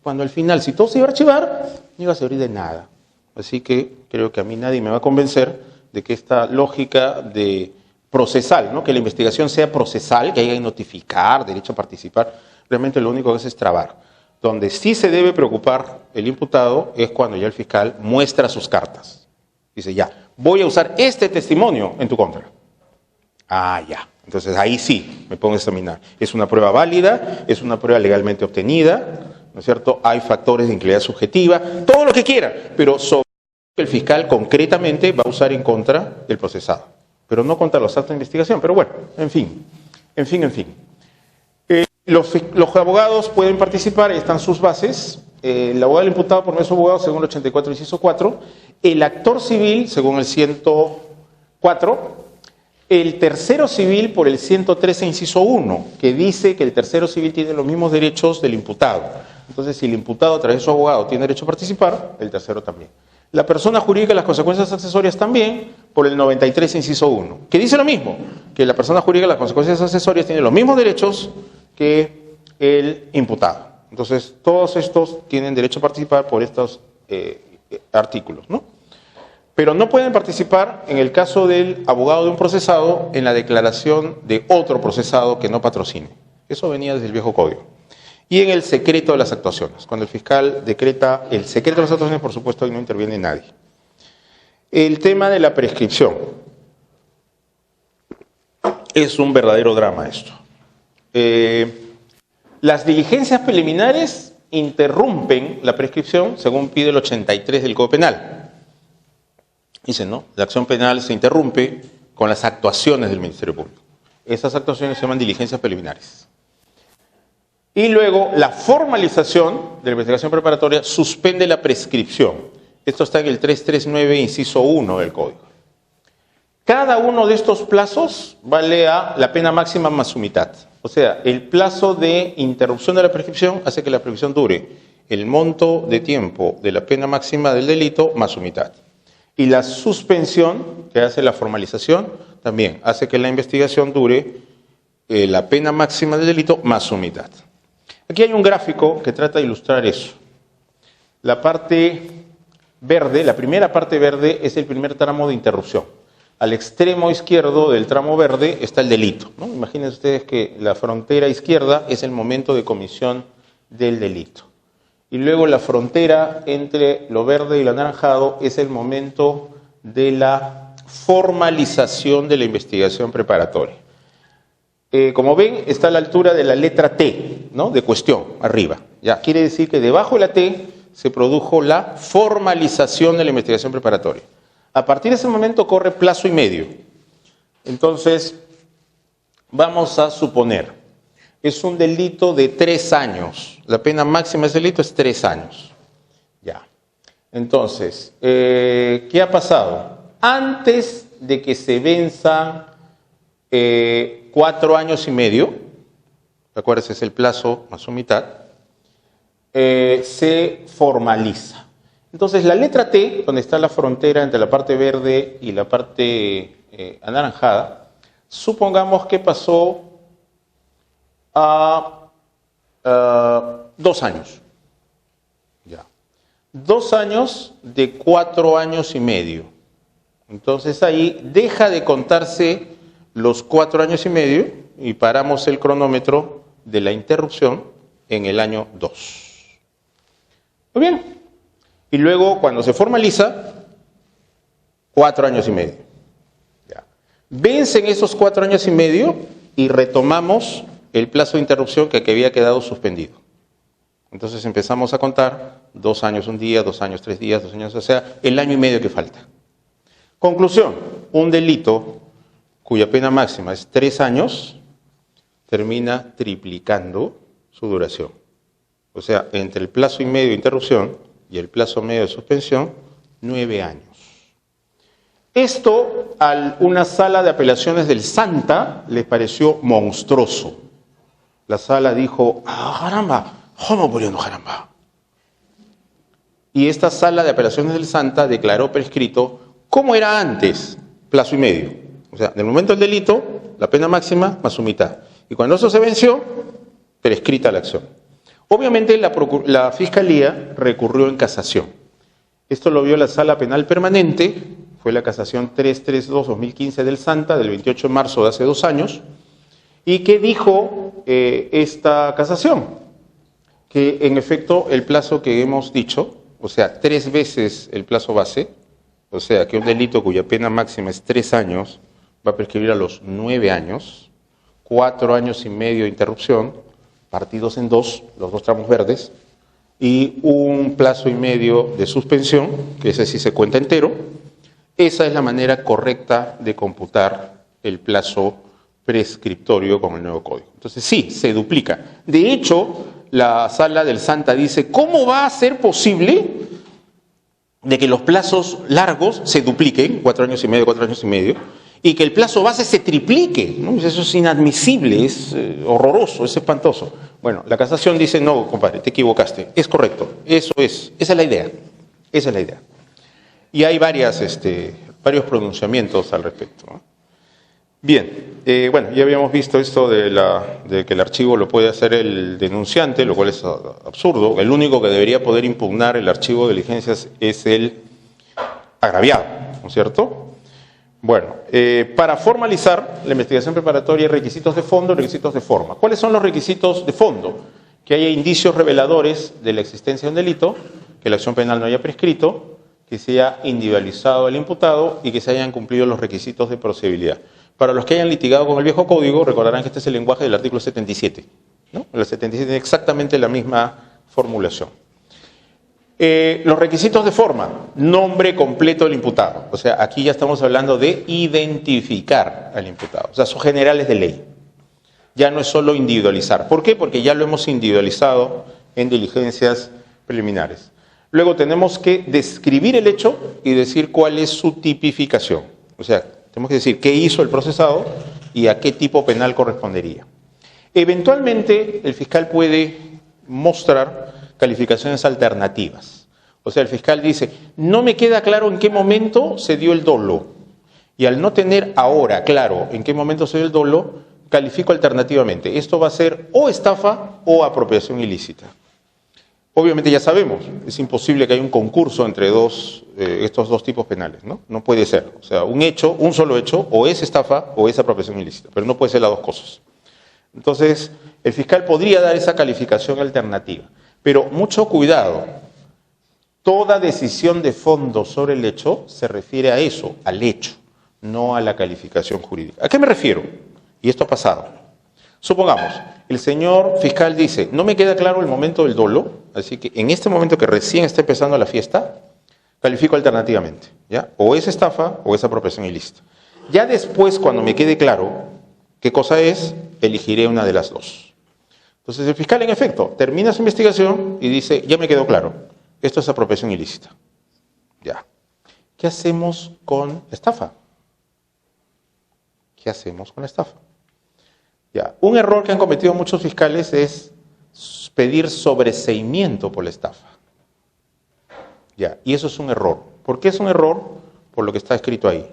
Speaker 2: cuando al final, si todo se iba a archivar, no iba a servir de nada. Así que creo que a mí nadie me va a convencer de que esta lógica de procesal, ¿no?, que la investigación sea procesal, que haya que notificar, derecho a participar, realmente lo único que hace es trabar. Donde sí se debe preocupar el imputado es cuando ya el fiscal muestra sus cartas. Dice, ya, voy a usar este testimonio en tu contra. Ah, ya. Entonces ahí sí me pongo a examinar. Es una prueba válida, es una prueba legalmente obtenida, ¿no es cierto? Hay factores de inclinación subjetiva, todo lo que quiera, pero sobre el fiscal concretamente va a usar en contra del procesado, pero no contra los actos de investigación. Pero bueno, en fin. Los abogados pueden participar, ahí están sus bases. El abogado del imputado por medio de su abogado, según el 84, inciso 4. El actor civil, según el 104. El tercero civil por el 113, inciso 1, que dice que el tercero civil tiene los mismos derechos del imputado. Entonces, si el imputado a través de su abogado tiene derecho a participar, el tercero también. La persona jurídica y las consecuencias accesorias también por el 93, inciso 1, que dice lo mismo, que la persona jurídica y las consecuencias accesorias tienen los mismos derechos que el imputado. Entonces, todos estos tienen derecho a participar por estos artículos, ¿no? Pero no pueden participar, en el caso del abogado de un procesado, en la declaración de otro procesado que no patrocine. Eso venía desde el viejo código. Y en el secreto de las actuaciones. Cuando el fiscal decreta el secreto de las actuaciones, por supuesto, ahí no interviene nadie. El tema de la prescripción. Es un verdadero drama esto. Las diligencias preliminares interrumpen la prescripción, según pide el 83 del Código Penal. Dicen, ¿no? La acción penal se interrumpe con las actuaciones del Ministerio Público. Esas actuaciones se llaman diligencias preliminares. Y luego la formalización de la investigación preparatoria suspende la prescripción. Esto está en el 339, inciso 1 del Código. Cada uno de estos plazos vale a la pena máxima más su mitad. O sea, el plazo de interrupción de la prescripción hace que la prescripción dure el monto de tiempo de la pena máxima del delito más su mitad. Y la suspensión, que hace la formalización, también hace que la investigación dure la pena máxima del delito más su mitad. Aquí hay un gráfico que trata de ilustrar eso. La parte verde, la primera parte verde es el primer tramo de interrupción. Al extremo izquierdo del tramo verde está el delito, ¿no? Imagínense ustedes que la frontera izquierda es el momento de comisión del delito. Y luego la frontera entre lo verde y lo anaranjado es el momento de la formalización de la investigación preparatoria. Como ven, está a la altura de la letra T, ¿no?, de cuestión, arriba. Ya quiere decir que debajo de la T se produjo la formalización de la investigación preparatoria. A partir de ese momento corre plazo y medio. Entonces, vamos a suponer, es un delito de 3 años. La pena máxima de ese delito es 3 años. Ya. Entonces, ¿qué ha pasado? Antes de que se venzan 4 años y medio, acuérdense, es el plazo más su mitad, se formaliza. Entonces, la letra T, donde está la frontera entre la parte verde y la parte anaranjada, supongamos que pasó a 2 años. Ya. 2 años de 4 años y medio. Entonces ahí deja de contarse los 4 años y medio y paramos el cronómetro de la interrupción en el año 2. Muy bien. Y luego, cuando se formaliza, 4 años y medio. Ya. Vencen esos 4 años y medio y retomamos el plazo de interrupción que había quedado suspendido. Entonces empezamos a contar 2 años un día, 2 años 3 días, 2 años, o sea, el año y medio que falta. Conclusión, un delito cuya pena máxima es 3 años, termina triplicando su duración. O sea, entre el plazo y medio de interrupción y el plazo medio de suspensión, 9 años. Esto a una sala de apelaciones del Santa les pareció monstruoso. La sala dijo, caramba, ¿cómo muriendo caramba? Y esta sala de apelaciones del Santa declaró prescrito cómo era antes, plazo y medio. O sea, del momento del delito, la pena máxima más su mitad. Y cuando eso se venció, prescrita la acción. Obviamente la Fiscalía recurrió en casación. Esto lo vio la Sala Penal Permanente, fue la casación 332-2015 del Santa, del 28 de marzo de hace 2 años. ¿Y qué dijo esta casación? Que en efecto el plazo que hemos dicho, o sea, 3 veces el plazo base, o sea, que un delito cuya pena máxima es 3 años, va a prescribir a los 9 años, 4 años y medio de interrupción, partidos en 2, los 2 tramos verdes, y un plazo y medio de suspensión, que ese sí se cuenta entero. Esa es la manera correcta de computar el plazo prescriptorio con el nuevo código. Entonces sí, se duplica. De hecho, la Sala del Santa dice, ¿cómo va a ser posible de que los plazos largos se dupliquen, 4 años y medio, 4 años y medio, y que el plazo base se triplique? ¿No? Eso es inadmisible, es horroroso, es espantoso. Bueno, la casación dice, no, compadre, te equivocaste, es correcto, eso es, esa es la idea, esa es la idea. Y hay varios pronunciamientos al respecto, ¿no? Bien, bueno, ya habíamos visto esto de que el archivo lo puede hacer el denunciante, lo cual es absurdo. El único que debería poder impugnar el archivo de diligencias es el agraviado, ¿no es cierto? Bueno, para formalizar la investigación preparatoria hay requisitos de fondo y requisitos de forma. ¿Cuáles son los requisitos de fondo? Que haya indicios reveladores de la existencia de un delito, que la acción penal no haya prescrito, que se haya individualizado el imputado y que se hayan cumplido los requisitos de procedibilidad. Para los que hayan litigado con el viejo código, recordarán que este es el lenguaje del artículo 77, ¿no? El 77 tiene exactamente la misma formulación. Los requisitos de forma, nombre completo del imputado. O sea, aquí ya estamos hablando de identificar al imputado. O sea, son generales de ley. Ya no es solo individualizar. ¿Por qué? Porque ya lo hemos individualizado en diligencias preliminares. Luego tenemos que describir el hecho y decir cuál es su tipificación. O sea, tenemos que decir qué hizo el procesado y a qué tipo penal correspondería. Eventualmente, el fiscal puede mostrar calificaciones alternativas. O sea, el fiscal dice, no me queda claro en qué momento se dio el dolo. Y al no tener ahora claro en qué momento se dio el dolo, califico alternativamente. Esto va a ser o estafa o apropiación ilícita. Obviamente ya sabemos, es imposible que haya un concurso entre estos dos tipos penales, ¿no? No puede ser. O sea, un solo hecho, o es estafa o es apropiación ilícita, pero no puede ser las dos cosas. Entonces, el fiscal podría dar esa calificación alternativa. Pero mucho cuidado, toda decisión de fondo sobre el hecho se refiere a eso, al hecho, no a la calificación jurídica. ¿A qué me refiero? Y esto ha pasado. Supongamos, el señor fiscal dice, no me queda claro el momento del dolo, así que en este momento que recién está empezando la fiesta, califico alternativamente, ¿ya? O es estafa o es apropiación ilícita. Ya después, cuando me quede claro qué cosa es, elegiré una de las dos. Entonces el fiscal, en efecto, termina su investigación y dice, ya me quedó claro, esto es apropiación ilícita. Ya. ¿Qué hacemos con estafa? ¿Qué hacemos con la estafa? Ya. Un error que han cometido muchos fiscales es pedir sobreseimiento por la estafa. Ya. Y eso es un error. ¿Por qué es un error? Por lo que está escrito ahí.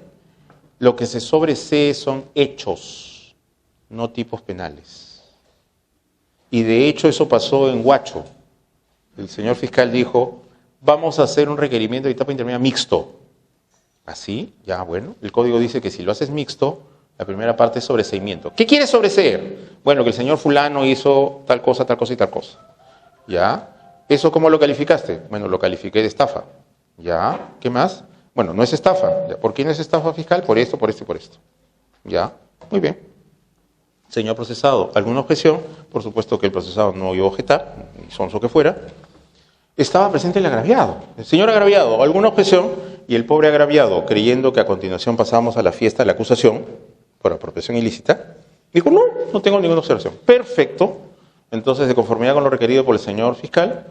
Speaker 2: Lo que se sobresee son hechos, no tipos penales. Y de hecho eso pasó en Huacho. El señor fiscal dijo, vamos a hacer un requerimiento de etapa intermedia mixto. ¿Así? Ya, bueno. El código dice que si lo haces mixto, La primera parte es sobreseimiento. ¿Qué quiere sobreseer? Bueno, que el señor fulano hizo tal cosa y tal cosa. ¿Ya? ¿Eso cómo lo calificaste? Bueno, lo califiqué de estafa. ¿Ya? ¿Qué más? Bueno, no es estafa. ¿Por qué no es estafa fiscal? Por esto, por esto y por esto. ¿Ya? Muy bien. Señor procesado, ¿alguna objeción? Por supuesto que el procesado no iba a objetar, ni sonso que fuera. Estaba presente el agraviado. El señor agraviado, ¿alguna objeción? Y el pobre agraviado, creyendo que a continuación pasábamos a la fiesta de la acusación por apropiación ilícita, dijo, no tengo ninguna observación. Perfecto. Entonces, de conformidad con lo requerido por el señor fiscal,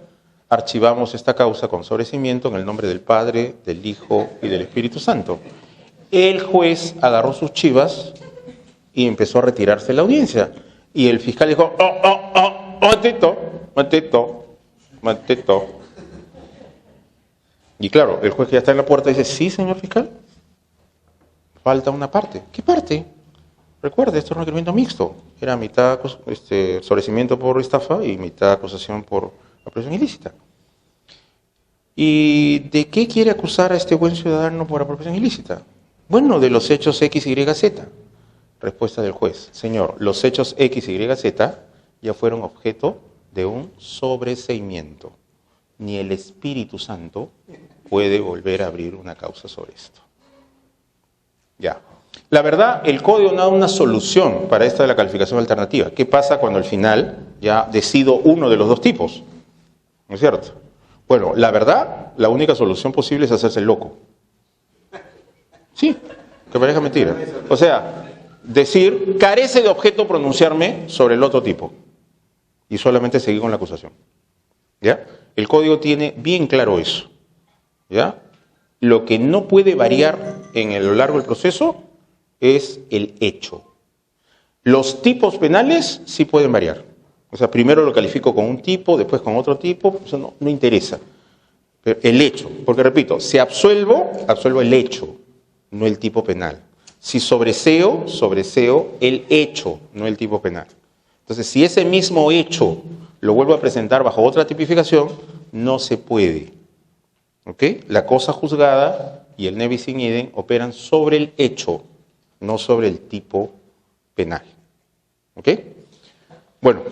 Speaker 2: archivamos esta causa con sobreseimiento en el nombre del Padre, del Hijo y del Espíritu Santo. El juez agarró sus chivas y empezó a retirarse de la audiencia. Y el fiscal dijo, momentito. Y claro, el juez que ya está en la puerta dice, sí, señor fiscal, falta una parte. ¿Qué parte? Recuerde, esto es un requerimiento mixto. Era mitad sobreseimiento por estafa y mitad acusación por apropiación ilícita. ¿Y de qué quiere acusar a este buen ciudadano por apropiación ilícita? Bueno, de los hechos X, Y, Z. Respuesta del juez. Señor, los hechos X, Y, Z ya fueron objeto de un sobreseimiento. Ni el Espíritu Santo puede volver a abrir una causa sobre esto. Ya. La verdad, el código no da una solución para esta de la calificación alternativa. ¿Qué pasa cuando al final ya decido uno de los dos tipos? ¿No es cierto? Bueno, la verdad, la única solución posible es hacerse el loco. Sí, que parezca mentira. O sea, decir, carece de objeto pronunciarme sobre el otro tipo. Y solamente seguir con la acusación. ¿Ya? El código tiene bien claro eso. ¿Ya? Lo que no puede variar en lo largo del proceso es el hecho. Los tipos penales sí pueden variar. O sea, primero lo califico con un tipo, después con otro tipo, eso no interesa. Pero el hecho, porque repito, si absuelvo el hecho, no el tipo penal. Si sobreseo el hecho, no el tipo penal. Entonces, si ese mismo hecho lo vuelvo a presentar bajo otra tipificación, no se puede. ¿Ok? La cosa juzgada y el nebis in idem operan sobre el hecho, no sobre el tipo penal. ¿Ok? Bueno,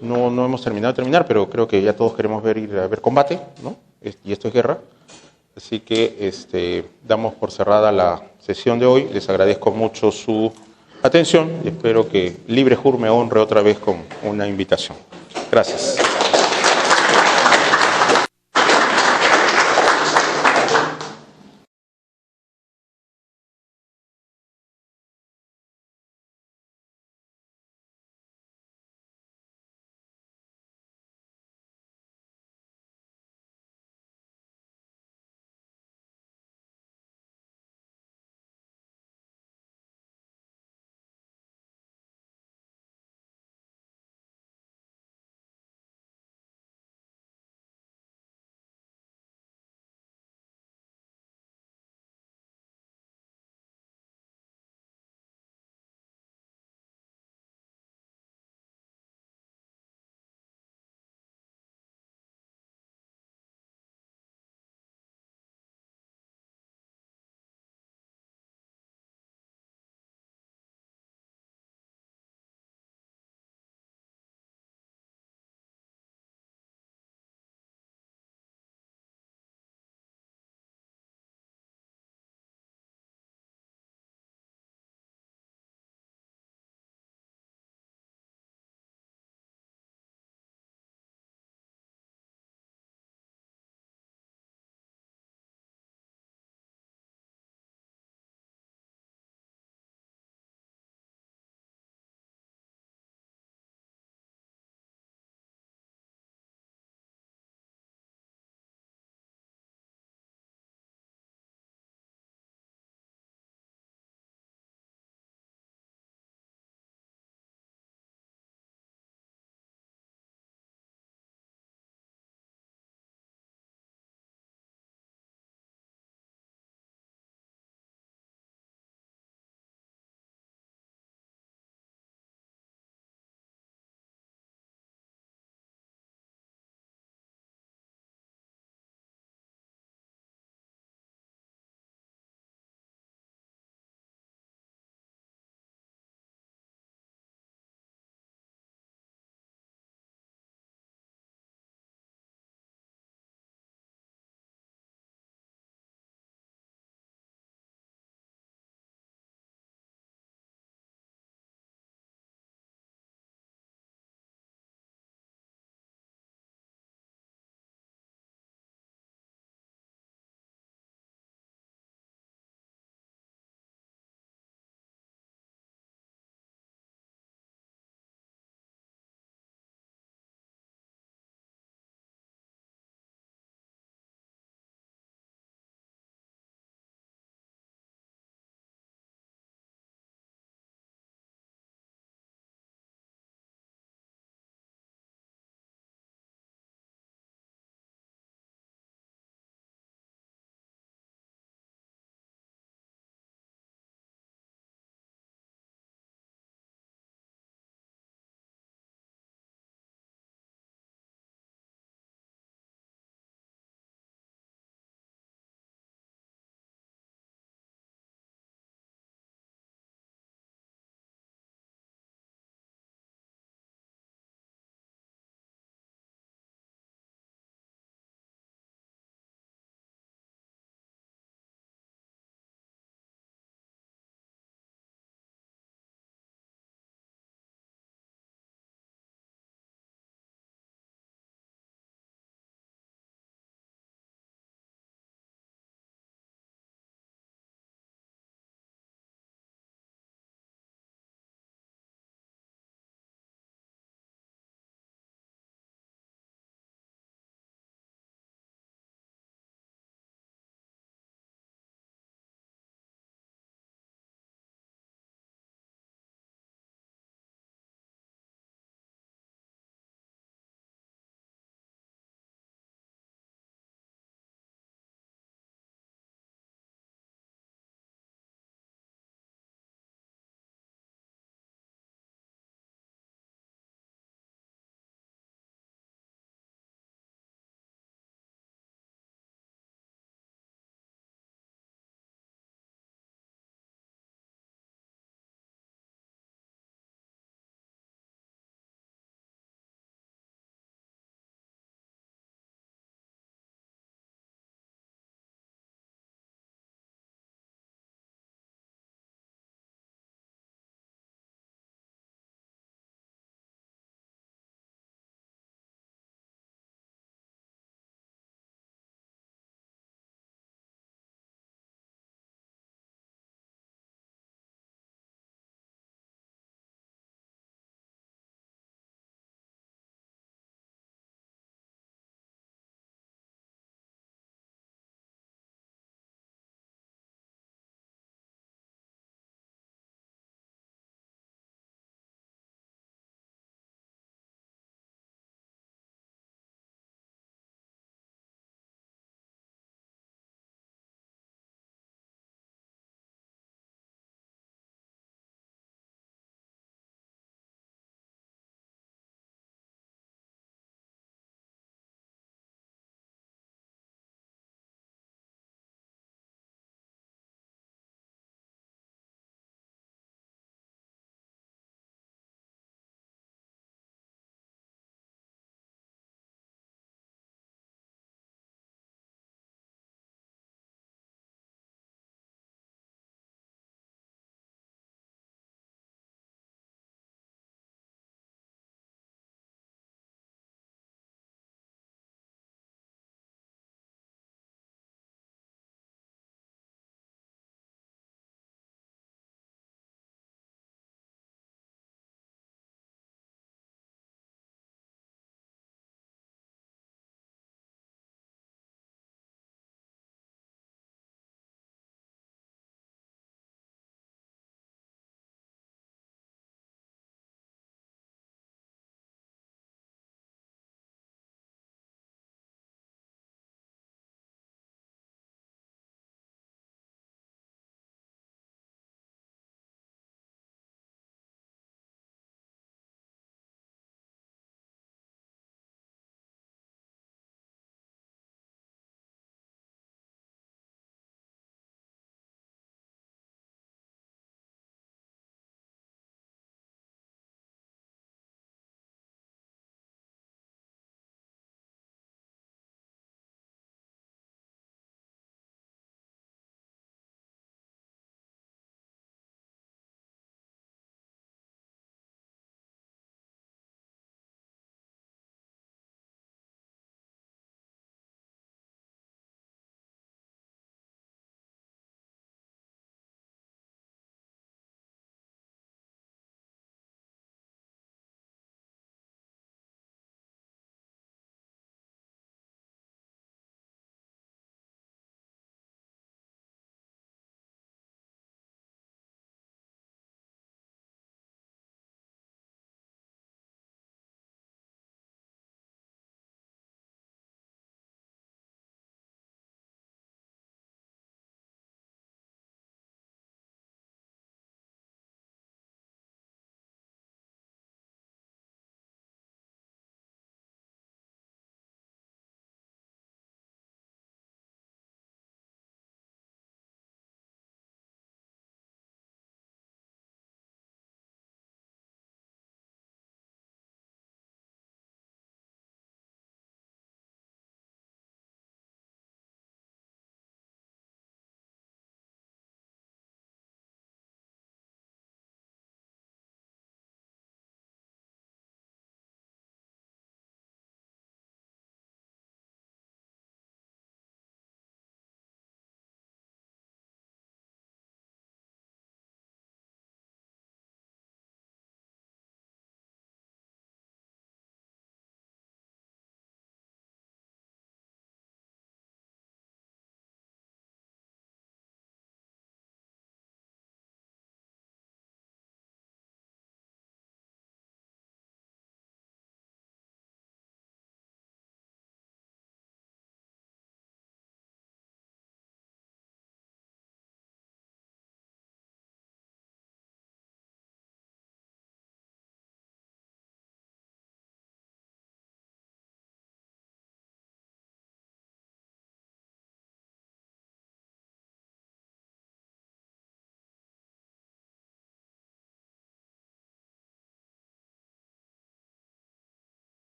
Speaker 2: no hemos terminado de terminar, pero creo que ya todos queremos ir a ver combate, ¿no? Y esto es guerra. Así que damos por cerrada la sesión de hoy. Les agradezco mucho su atención y espero que Libre Jur me honre otra vez con una invitación. Gracias.